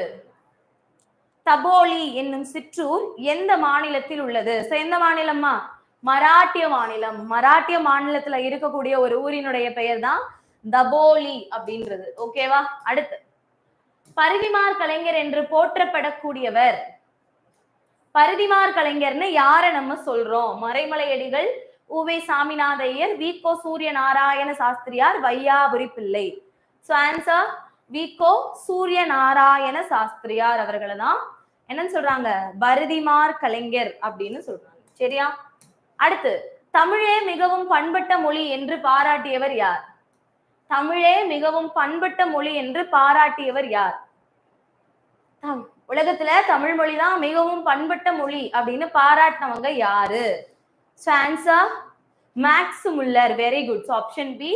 A: தபோலி என்னும் சிற்றூர் எந்த மாநிலத்தில் உள்ளது? சோ எந்த மாநிலம்மா? மராட்டிய மாநிலம். மராட்டிய மாநிலத்துல இருக்கக்கூடிய ஒரு ஊரினுடைய பெயர் தான் தபோலி அப்படின்றது. ஓகேவா? அடுத்து பரிதிமார் கலைஞர் என்று போற்றப்படக்கூடியவர். பரிதிமார் கலைஞர்னு யார நம்ம சொல்றோம்? மறைமலையடிகள், உவே சாமிநாத ஐயர், வி.கோ. சூரிய நாராயண சாஸ்திரியார், வையாபுரி பிள்ளை. சோ ஆன்சர் வி.கோ. சூரிய நாராயண சாஸ்திரியார் அவர்களை தான் என்னன்னு சொல்றாங்க? பரிதிமார் கலைஞர் அப்படின்னு சொல்றாங்க. சரியா? அடுத்து, தமிழே மிகவும் பண்பட்ட மொழி என்று பாராட்டியவர் யார்? தமிழே மிகவும் பண்பட்ட மொழி என்று பாராட்டியவர் யார்? உலகத்துல தமிழ் மொழிதான் மிகவும் பண்பட்ட மொழி அப்படின்னு பாராட்டினவங்க யாரு? Max Muller. Very good. Option B,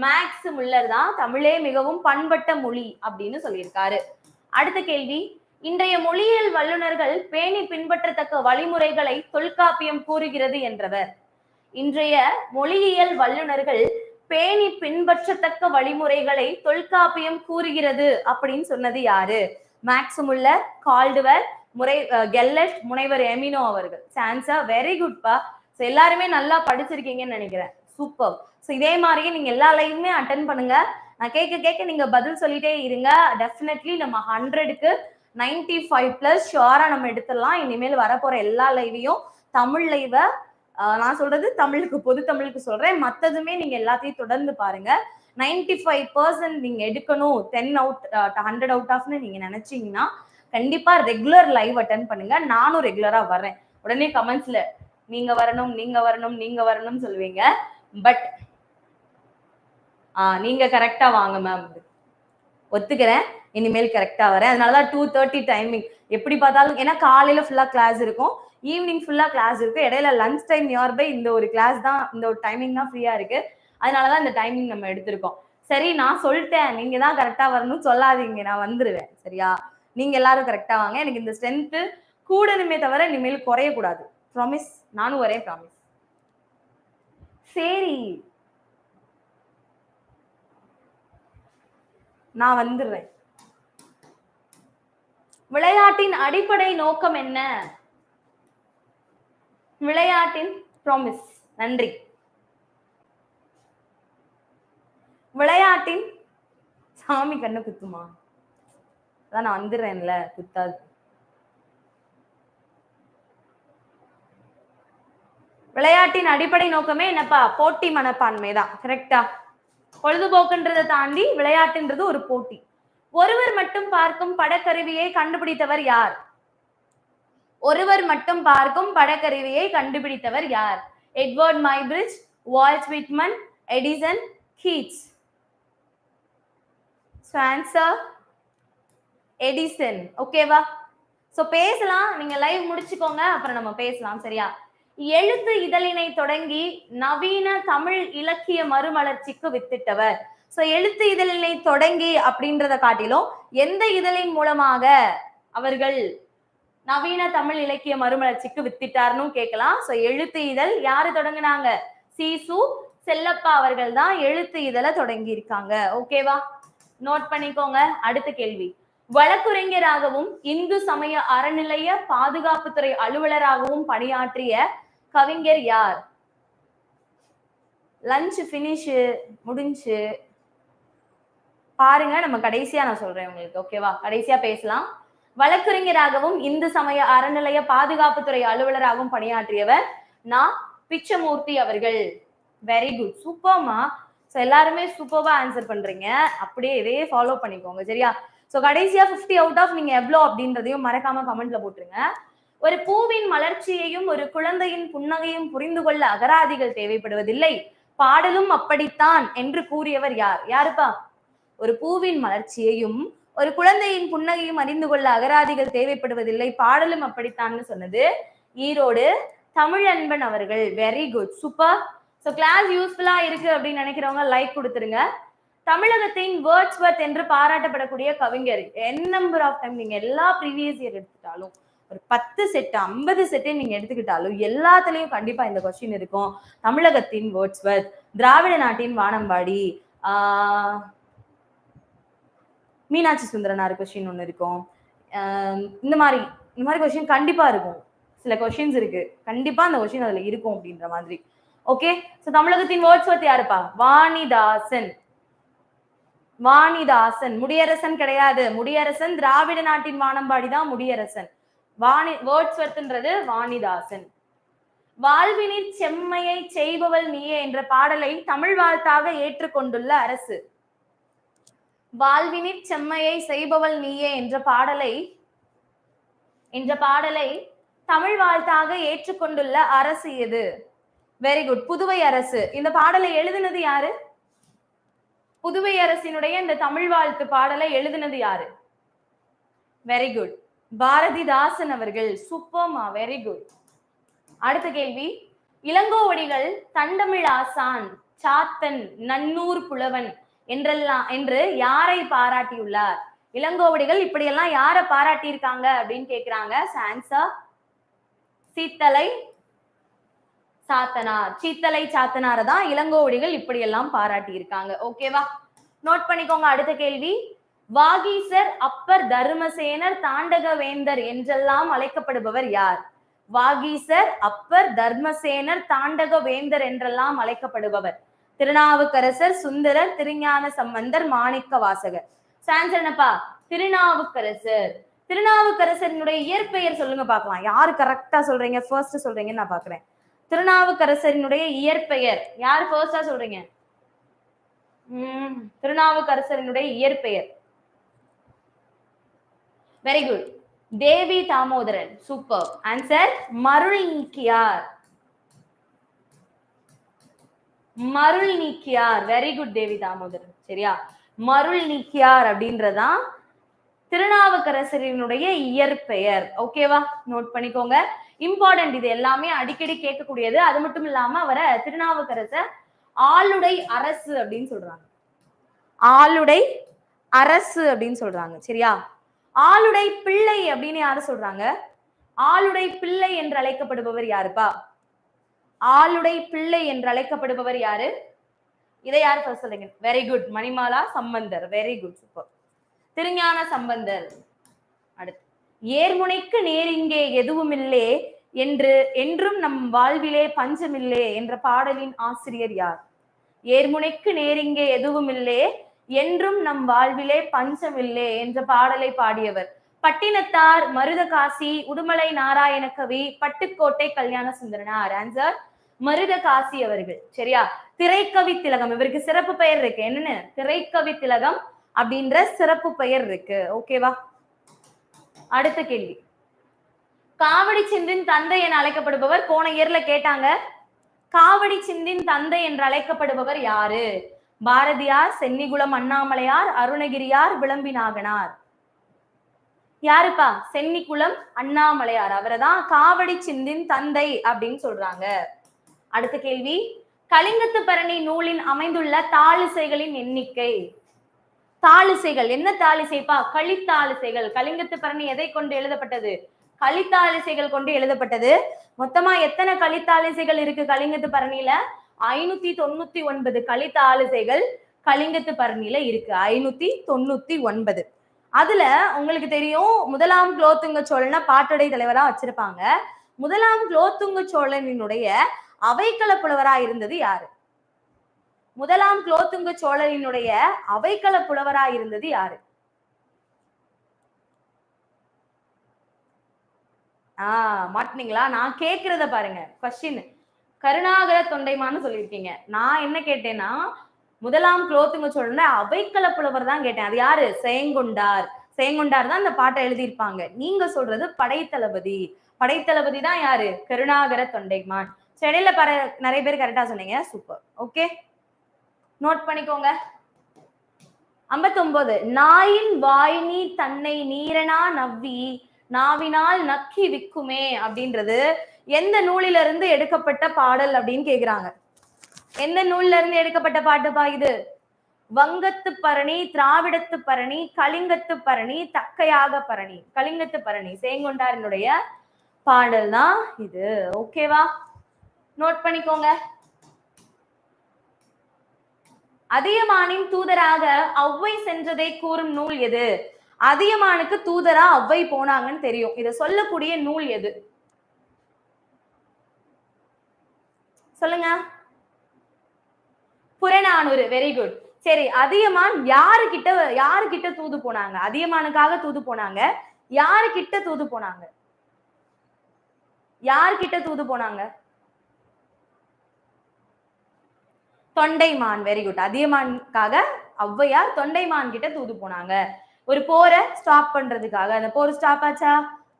A: Max Muller தான் தமிழே மிகவும் பண்பட்ட மொழி அப்படின்னு சொல்லியிருக்காரு. அடுத்த கேள்வி, இன்றைய மொழியியல் வல்லுநர்கள் பேணி பின்பற்றத்தக்க வழிமுறைகளை தொல்காப்பியம் கூறுகிறது என்றவர். இன்றைய மொழியியல் வல்லுநர்கள் பேணி பின்பற்றத்தக்க வழிமுறைகளை தொல்காப்பியம் கூறுகிறது அப்படின்னு சொன்னது யாரு? மேக்ஸ் முல்லர், கால்டுவர், கெல்லட், முனைவர் எமினோ அவர்கள். சான்சர். வெரி குட்பா. எல்லாருமே நல்லா படிச்சிருக்கீங்கன்னு நினைக்கிறேன். சூப்பர். ஸோ இதே மாதிரியே நீங்க எல்லா லைவுமே அட்டன் பண்ணுங்க. நான் கேட்க நீங்க பதில் சொல்லிட்டே இருங்க. டெஃபினெட்லி நம்ம 100க்கு 95+ ஷுவரா நம்ம எடுத்துடலாம். இனிமேல் வரப்போற எல்லா லைவையும் தமிழ் லைவ நான் சொல்றது தமிழுக்கு, பொது தமிழுக்கு சொல்றேன். மற்றதுமே நீங்க எல்லாத்தையும் தொடர்ந்து பாருங்க. 95% நீங்க எடுக்கணும், 10 அவுட் 100 அவுட் ஆஃப்னு நீங்க நினைச்சீங்கன்னா கண்டிப்பா ரெகுலர் லைவ் அட்டன் பண்ணுங்க. நானும் ரெகுலரா வர்றேன். உடனே கமெண்ட்ஸ்ல நீங்க வரணும் நீங்க வரணும் நீங்க வரணும்னு சொல்லுவீங்க. பட் நீங்க கரெக்டா வாங்க மேம். ஒத்துக்கிறேன், இனிமேல் கரெக்டா வரேன். அதனாலதான் 2:30 டைமிங். எப்படி பார்த்தாலும் ஏன்னா காலையில ஃபுல்லா கிளாஸ் இருக்கும், ஈவினிங் ஃபுல்லா கிளாஸ் இருக்கு, இடையில லஞ்ச் டைம் நியர்பை இந்த ஒரு கிளாஸ் தான், இந்த ஒரு டைமிங் தான் ஃப்ரீயா இருக்கு. அதனாலதான் இந்த டைமிங் நம்ம எடுத்திருக்கோம். சரி, நான் சொல்லிட்டேன், நீங்க தான் கரெக்டா வரணும்னு சொல்லாதீங்க, நான் வந்துருவேன். சரியா? நீங்க எல்லாரும் கரெக்டா வாங்க. எனக்கு இந்த ஸ்ட்ரென்த் கூடணுமே தவிர இனிமேல் குறையக்கூடாது. ப்ராமிஸ். நானும் வரேன், ப்ராமிஸ். சரி, நான் வந்துடுறேன். விளையாட்டின் அடிப்படை நோக்கம் என்ன? விளையாட்டின் ப்ராமிஸ். நன்றி. விளையாட்டின் சாமி கண்ணு குத்துமா? அதான் நான் வந்துடுறேன்ல, குத்தாது. விளையாட்டின் அடிப்படை நோக்கமே என்னப்பா? போட்டி மனப்பான்மை தான். கரெக்டா? பொழுதுபோக்குன்றதை தாண்டி விளையாட்டுன்றது ஒரு போட்டி. ஒருவர் மட்டும் பார்க்கும் படக்கருவியை கண்டுபிடித்தவர் யார்? ஒருவர் மட்டும் பார்க்கும் படக்கருவியை கண்டுபிடித்தவர் யார்? Edward Muybridge, Walt Whitman, Edison, ஹீட்ஸ். Answer Edison. ஓகேவா? சோ பேசலாம். நீங்க லைவ் முடிச்சுக்கோங்க, அப்புறம் நம்ம பேசலாம். சரியா? எழுத்து இதழினை தொடங்கி நவீன தமிழ் இலக்கிய மறுமலர்ச்சிக்கு வித்திட்டவர். சோ எழுத்து இதழினை தொடங்கி அப்படின்றத காட்டிலும் எந்த இதழின் மூலமாக அவர்கள் நவீன தமிழ் இலக்கிய மறுமலர்ச்சிக்கு வித்திட்டார்னு கேட்கலாம். சோ எழுத்து இதழ் யாரு தொடங்கினாங்க? சீசு செல்லப்பா அவர்கள் தான் எழுத்து இதழை தொடங்கி இருக்காங்க. ஓகேவா? நோட் பண்ணிக்கோங்க. அடுத்த கேள்வி, வழக்குரைஞராகவும் இந்து சமய அறநிலைய பாதுகாப்புத்துறை அலுவலராகவும் பணியாற்றிய கவிஞர் யார்? லஞ்ச் பினிஷ் முடிஞ்சு பாருங்க, நம்ம கடைசியா நான் சொல்றேன் உங்களுக்கு. ஓகேவா? கடைசியா பேசலாம். வழக்குரைஞராகவும் இந்து சமய அறநிலைய பாதுகாப்புத்துறை அலுவலராகவும் பணியாற்றியவர் பிச்சமூர்த்தி அவர்கள். Very good. சூப்பர்மா. ஸோ எல்லாருமே சூப்பர்வா ஆன்சர் பண்றீங்க. அப்படியே இதையே ஃபாலோ பண்ணிக்கோங்க. சரியா? ஸோ கடைசியா 50 அவுட் ஆஃப் நீங்க எவ்வளோ அப்படின்றதையும் மறக்காம கமெண்ட்ல போட்டுருங்க. ஒரு பூவின் மலர்ச்சியையும் ஒரு குழந்தையின் புன்னகையும் புரிந்து கொள்ள அகராதிகள் தேவைப்படுவதில்லை, பாடலும் அப்படித்தான் என்று கூறியவர் யார்? யாருப்பா? ஒரு பூவின் மலர்ச்சியையும் ஒரு குழந்தையின் புன்னகையும் அறிந்து கொள்ள அகராதிகள் தேவைப்படுவதில்லை, பாடலும் அப்படித்தான்னு சொன்னது ஈரோடு தமிழன்பன் அவர்கள். Very good. Super. So class யூஸ்ஃபுல்லா இருக்கு அப்படின்னு நினைக்கிறவங்க லைக் கொடுத்துருங்க. தமிழகத்தின் வேர்ட்ஸ்வர்த் என்று பாராட்டப்படக்கூடிய கவிஞர். என் நம்பர் ஆஃப் டைம் நீங்க எல்லா ப்ரீவியஸ் இயர் எடுத்துட்டாலும், ஒரு 10 செட் 50 செட்டே நீங்க எடுத்துக்கிட்டாலும் எல்லாத்துலயும் கண்டிப்பா இந்த கொஸ்டின் இருக்கும். தமிழகத்தின் வேர்ட்ஸ்வர்த், திராவிட நாட்டின் வானம்பாடி, மீனாட்சி சுந்தரனார் கொஸ்டின் ஒண்ணு இருக்கும். இந்த மாதிரி கொஸ்டின் கண்டிப்பா இருக்கும். சில கொஸ்டின்ஸ் இருக்கு, கண்டிப்பா அந்த கொஸ்டின் அதுல இருக்கும் அப்படின்ற மாதிரி. ஓகே. சோ தமிழகத்தின் வேர்ட்ஸ்வர்த் யாருப்பா? வாணிதாசன். வாணிதாசன். முடியரசன் கிடையாது. முடியரசன் திராவிட நாட்டின் வானம்பாடி தான் முடியரசன். வேர்ட்ஸ்வர்த்ன்றது வாணிதாசன். வாழ்வினிற் செம்மையை செய்பவள் நீயே என்ற பாடலை தமிழ் வாழ்த்தாக ஏற்றுக்கொண்டுள்ள அரசு. வாழ்வினிற் செம்மையை செய்பவள் நீயே என்ற பாடலை தமிழ் வாழ்த்தாக ஏற்றுக்கொண்டுள்ள அரசு எது? Very good. புதுவை அரசு. இந்த பாடலை எழுதினது யாரு? புதுவை அரசினுடைய இந்த தமிழ் வாழ்த்து பாடலை எழுதினது யாரு? Very good. பாரதிதாசன் அவர்கள். சூப்பர்மா, வெரி குட். அடுத்த கேள்வி. இளங்கோவடிகள் தண்டமிழ் ஆசான், சாத்தன், நன்னூர் புலவன் என்று யாரை பாராட்டியுள்ளார்? இளங்கோவடிகள் இப்படியெல்லாம் யாரை பாராட்டியிருக்காங்க அப்படின்னு கேக்குறாங்க. ஆன்சர் சீத்தலை சாத்தனார். சீத்தலை சாத்தனார தான் இளங்கோவடிகள் இப்படி எல்லாம் பாராட்டி இருக்காங்க. ஓகேவா? நோட் பண்ணிக்கோங்க. அடுத்த கேள்வி. வாகீசர், அப்பர், தர்மசேனர், தாண்டகவேந்தர் என்றெல்லாம் அழைக்கப்படுபவர் யார்? வாகீசர், அப்பர், தர்மசேனர், தாண்டகவேந்தர் என்றெல்லாம் அழைக்கப்படுபவர் திருநாவுக்கரசர், சுந்தரர், திருஞான சம்பந்தர், மாணிக்க வாசகர். சான்சர் என்னப்பா? திருநாவுக்கரசர். திருநாவுக்கரசரினுடைய இயற்பெயர் சொல்லுங்க பாக்கலாம். யாரு கரெக்டா சொல்றீங்க, ஃபர்ஸ்ட் சொல்றீங்கன்னு நான் பாக்குறேன். திருநாவுக்கரசரினுடைய இயற்பெயர் யார் ஃபர்ஸ்டா சொல்றீங்க? திருநாவுக்கரசரினுடைய இயற்பெயர். Very good. Devi Damodaran. Super. Answer Marul Neekkiyar. Marul Neekkiyar. Very good Devi Damodaran. சரியா? மருள் நீக்கியார் அப்படின்றதான் திருநாவுக்கரசரினுடைய இயற்பெயர். ஓகேவா? நோட் பண்ணிக்கோங்க. இம்பார்ட்டன்ட். இது எல்லாமே அடிக்கடி கேட்கக்கூடியது. அது மட்டும் இல்லாம அவரை திருநாவுக்கரசர் ஆளுடை அரசு அப்படின்னு சொல்றாங்க. ஆளுடை அரசு அப்படின்னு சொல்றாங்க. சரியா? ஆளுடை பிள்ளை அப்படின்னு யாரு சொல்றாங்க? ஆளுடை பிள்ளை என்று அழைக்கப்படுபவர் யாருப்பா? ஆளுடை பிள்ளை என்று அழைக்கப்படுபவர் யாரு? இதை யாரு ஃபர்ஸ்ட் சொல்றீங்க? Very good. Manimala Sambandar. Very good. Super. Thirugnana Sambandar. அடுத்து. ஏர்முனைக்கு நேரிங்கே எதுவுமில்லே என்றும் நம் வாழ்விலே பஞ்சமில்லே என்ற பாடலின் ஆசிரியர் யார்? ஏர்முனைக்கு நேரிங்கே எதுவுமில்லே என்றும் நம் வாழ்விலே பஞ்சமில்லே என்ற பாடலை பாடியவர் பட்டினத்தார், மருதகாசி, உடுமலை நாராயண கவி, பட்டுக்கோட்டை கல்யாண சுந்தரனார். ஆன்சர் மருதகாசி அவர்கள். சரியா? திரைக்கவி திலகம். இவருக்கு சிறப்பு பெயர் இருக்கு. என்னன்னு? திரைக்கவி திலகம் அப்படின்ற சிறப்பு பெயர் இருக்கு. ஓகேவா? அடுத்த கேள்வி. காவடி சிந்தின் தந்தை என அழைக்கப்படுபவர் போன இயர்ல கேட்டாங்க. காவடி சிந்தின் தந்தை என்று அழைக்கப்படுபவர் யாரு? பாரதியார், சென்னிகுளம் அண்ணாமலையார், அருணகிரியார், விளம்பிநாகனார். யாருப்பா? சென்னிகுளம் அண்ணாமலையார். அவரைதான் காவடி சிந்தின் தந்தை அப்படின்னு சொல்றாங்க. அடுத்த கேள்வி. கலிங்கத்து பரணி நூலின் அமைந்துள்ள தாளிசைகளின் எண்ணிக்கை. தாளிசைகள் என்ன தாளிசைப்பா? கலித்தாளிசைகள். கலிங்கத்து பரணி எதை கொண்டு எழுதப்பட்டது? கலித்தாளிசைகள் கொண்டு எழுதப்பட்டது. மொத்தமா எத்தனை கலித்தாளிசைகள் இருக்கு கலிங்கத்து பரணியில? 599 கலித்தாளிசைகள் கலிங்கத்து பரணியில இருக்கு. 599. அதுல உங்களுக்கு தெரியும், முதலாம் குலோத்துங்க சோழனை பாட்டுடை தலைவரா வச்சிருப்பாங்க. முதலாம் குலோத்துங்க சோழனினுடைய அவைக்கள புலவரா இருந்தது யாரு? முதலாம் குலோத்துங்க சோழனினுடைய அவைக்கள புலவரா இருந்தது யாரு? மாட்டினீங்களா? நான் கேக்குறத பாருங்க. கொஸ்டின் கருணாகர தொண்டைமான்னு சொல்லியிருக்கீங்க. நான் என்ன கேட்டேன்னா, முதலாம் குலோத்துங்க சோழன் அவைக்கள புலவர் தான் கேட்டேன். அது யாரு? செயங்கொண்டார். செயங்கொண்டார் தான் இந்த பாட்டை எழுதியிருப்பாங்க. நீங்க சொல்றது படைத்தளபதி. படைத்தளபதி தான் யாரு? கருணாகர தொண்டைமான். இடையில நிறைய பேர் கரெக்டா சொன்னீங்க. சூப்பர். ஓகே, நோட் பண்ணிக்கோங்க. 59. நாயின் வாய்நீ தன்னை நீரனா நவ்வி நாவினால் நக்கி விக்குமே அப்படின்றது எந்த நூலில இருந்து எடுக்கப்பட்ட பாடல் அப்படின்னு கேக்குறாங்க. எந்த நூல்ல இருந்து எடுக்கப்பட்ட பாட்டுப்பா இது? வங்கத்து பரணி, திராவிடத்து பரணி, கலிங்கத்து பரணி, தக்கையாக பரணி. கலிங்கத்து பரணி சேங்கொண்டாரினுடைய பாடல் தான் இது. ஓகேவா? நோட் பண்ணிக்கோங்க. அதியமானின் தூதராக ஔவை சென்றதை கூறும் நூல் எது? அதியமானுக்கு தூதரா ஔவை போனாங்கன்னு தெரியும். இத சொல்லக்கூடிய நூல் எது? சொல்லுங்க. புறநானூறு. Very good. சரி, அதியமான் யாருக்கிட்ட தூது போனாங்க? அதியமானுக்காக தூது போனாங்க. யாருக்கிட்ட தூது போனாங்க? யார்கிட்ட தூது போனாங்க? தொண்டைமான். Very good. அதியமானுக்காக ஔவையார் தொண்டைமான் கிட்ட தூது போனாங்க. ஒரு போரை ஸ்டாப் பண்றதுக்காக. அந்த போர் ஸ்டாப் ஆச்சா?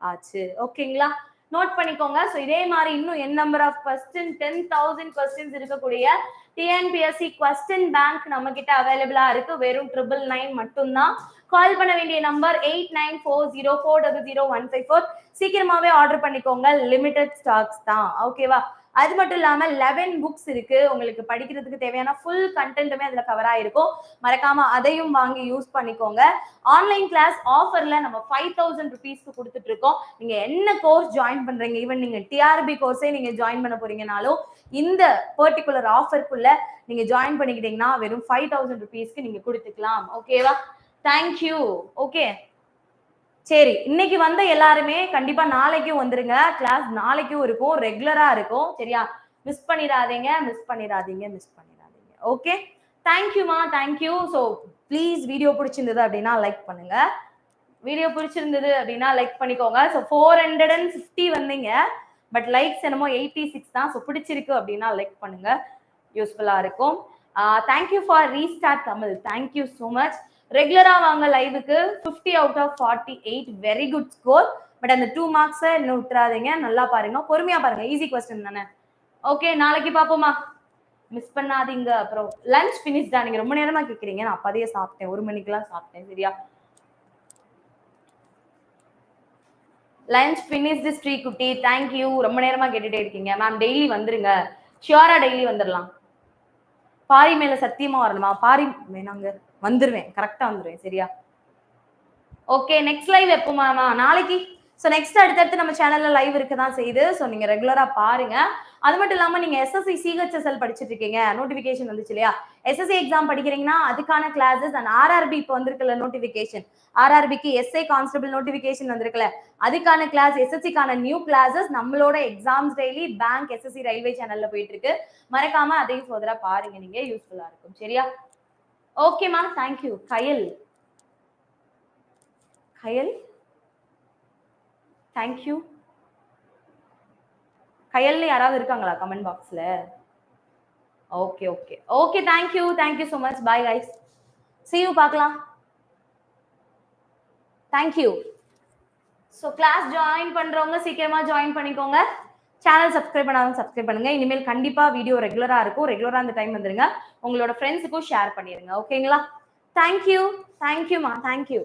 A: ஆச்சு. ஓகேங்களா? நோட் பண்ணிக்கோங்க. ஸோ இதே மாதிரி இன்னும் என் நம்பர் ஆஃப் கொஸ்டின் 10,000 கொஸ்டின்ஸ் இருக்கக்கூடிய டிஎன்பிஎஸ்சி கொஸ்டின் பேங்க் நம்ம கிட்ட அவைலபிளா இருக்கு. வெறும் 999 மட்டும்தான். கால் பண்ண வேண்டிய நம்பர் 894004000154. சீக்கிரமாவே ஆர்டர் பண்ணிக்கோங்க. லிமிடெட் ஸ்டாக்ஸ் தான். ஓகேவா? அது மட்டும் இல்லாம 11 புக்ஸ் இருக்கு. உங்களுக்கு படிக்கிறதுக்கு தேவையான ஃபுல் கண்டென்ட்டுமே அதுல கவர் ஆயிருக்கும். மறக்காம அதையும் வாங்கி யூஸ் பண்ணிக்கோங்க. ஆன்லைன் கிளாஸ் ஆஃபர்ல நம்ம 5,000 ருபீஸ்க்கு கொடுத்துட்டு இருக்கோம். நீங்க என்ன கோர்ஸ் ஜாயின் பண்றீங்க, ஈவன் நீங்க டிஆர்பி கோர்ஸே நீங்க ஜாயின் பண்ண போறீங்கனாலும் இந்த பர்டிகுலர் ஆஃபருக்குள்ள நீங்க ஜாயின் பண்ணிக்கிட்டீங்கன்னா வெறும் 5,000 ருபீஸ்க்கு நீங்க கொடுத்துக்கலாம். ஓகேவா? தேங்க்யூ. ஓகே, சரி, இன்னைக்கு வந்த எல்லாருமே கண்டிப்பா நாளைக்கும் வந்துருங்க. கிளாஸ் நாளைக்கும் இருக்கும், ரெகுலரா இருக்கும். சரியா? மிஸ் பண்ணிடாதீங்க. ஓகே, தேங்க்யூமா, தேங்க்யூ. ஸோ ப்ளீஸ் வீடியோ பிடிச்சிருந்தது அப்படின்னா லைக் பண்ணுங்க. லைக் பண்ணிக்கோங்க. ஸோ 450 வந்தீங்க, பட் லைக்ஸ் என்னமோ 86 தான். ஸோ பிடிச்சிருக்கு அப்படின்னா லைக் பண்ணுங்க, யூஸ்ஃபுல்லா இருக்கும். Thank you for restart Tamil. Thank you so much. ரெகுலரா வாங்க லைவுக்கு. 50 out of 48, very good score. But அந்த 2 மார்க்ஸை இன்னும் விட்டுறாதீங்க. நல்லா பாருங்க, பொறுமையா பாருங்க, ஈஸி கொஸ்டின் தானே. ஓகே, நாளைக்கு பாப்போமா? மிஸ் பண்ணாதீங்க. அப்புறம் லஞ்ச் ஃபினிஷ் தான். நீங்க ரொம்ப நேரமா கேக்குறீங்க. நான் அப்பதையே சாப்பிட்டேன், 1 மணிக்கெல்லாம் சாப்பிட்டேன். சரியா? லஞ்ச் ஃபினிஷ்டு ஸ்ரீ குட்டி, தேங்க்யூ. ரொம்ப நேரமா கேட்டுட்டே இருக்கீங்க. மேம் டெய்லி வந்துருங்க, ஷியோரா டெய்லி வந்துடலாம். பாரி மேல சத்தியமா வரணுமா? பாரி வேணாங்க, வந்துருவேன், கரெக்டா வந்துருவேன். சரியா? ஓகே, நெக்ஸ்ட் லைவ் எப்போமா? நாளைக்கு. ஸோ நெக்ஸ்ட் அடுத்தடுத்து நம்ம சேனல்ல லைவ் இருக்கதான் செய்யுது. ஸோ நீங்க ரெகுலரா பாருங்க. அது மட்டும் இல்லாம நீங்க எஸ்எஸ்சி சிஹெச்எஸ்எல் படிச்சுட்டு இருக்கீங்க, நோட்டிபிகேஷன் வந்துச்சு இல்லையா? எஸ்எஸ்சி எக்ஸாம் படிக்கிறீங்கன்னா அதுக்கான கிளாஸஸ் அண்ட் ஆர்ஆர்பி இப்போ வந்திருக்குல்ல நோட்டிபிகேஷன், ஆர்ஆர்பிக்கு எஸ்ஐ கான்ஸ்டபிள் நோட்டிபிகேஷன் வந்திருக்குல்ல, அதுக்கான கிளாஸ், எஸ்எஸ்சிக்கான நியூ கிளாஸஸ் நம்மளோட exams daily bank SSC railway சேனல்ல போயிட்டு இருக்கு. மறக்காம அதையும் சோதரா பாருங்க, நீங்க யூஸ்ஃபுல்லா இருக்கும். சரியா? ஓகேமா, தேங்க்யூ. கயல், தேங்க்யூ. கயல்ல யாராவது இருக்காங்களா கமெண்ட் பாக்ஸ்ல? Okay okay okay, thank you so much. Bye guys, see you, பார்க்கலாம். தேங்க்யூ. ஸோ கிளாஸ் ஜாயின் பண்றவங்க சீக்கிரமா ஜாயின் பண்ணிக்கோங்க. சேனல் சப்ஸ்கிரைப் பண்ணாலும் சப்ஸ்கிரைப் பண்ணுங்க. இனிமேல் கண்டிப்பா வீடியோ ரெகுலரா இருக்கும். ரெகுலரா அந்த டைம் வந்துருங்க. உங்களோட ஃப்ரெண்ட்ஸுக்கும் ஷேர் பண்ணிருங்க. ஓகேங்களா? தேங்க்யூமா, தேங்க்யூ.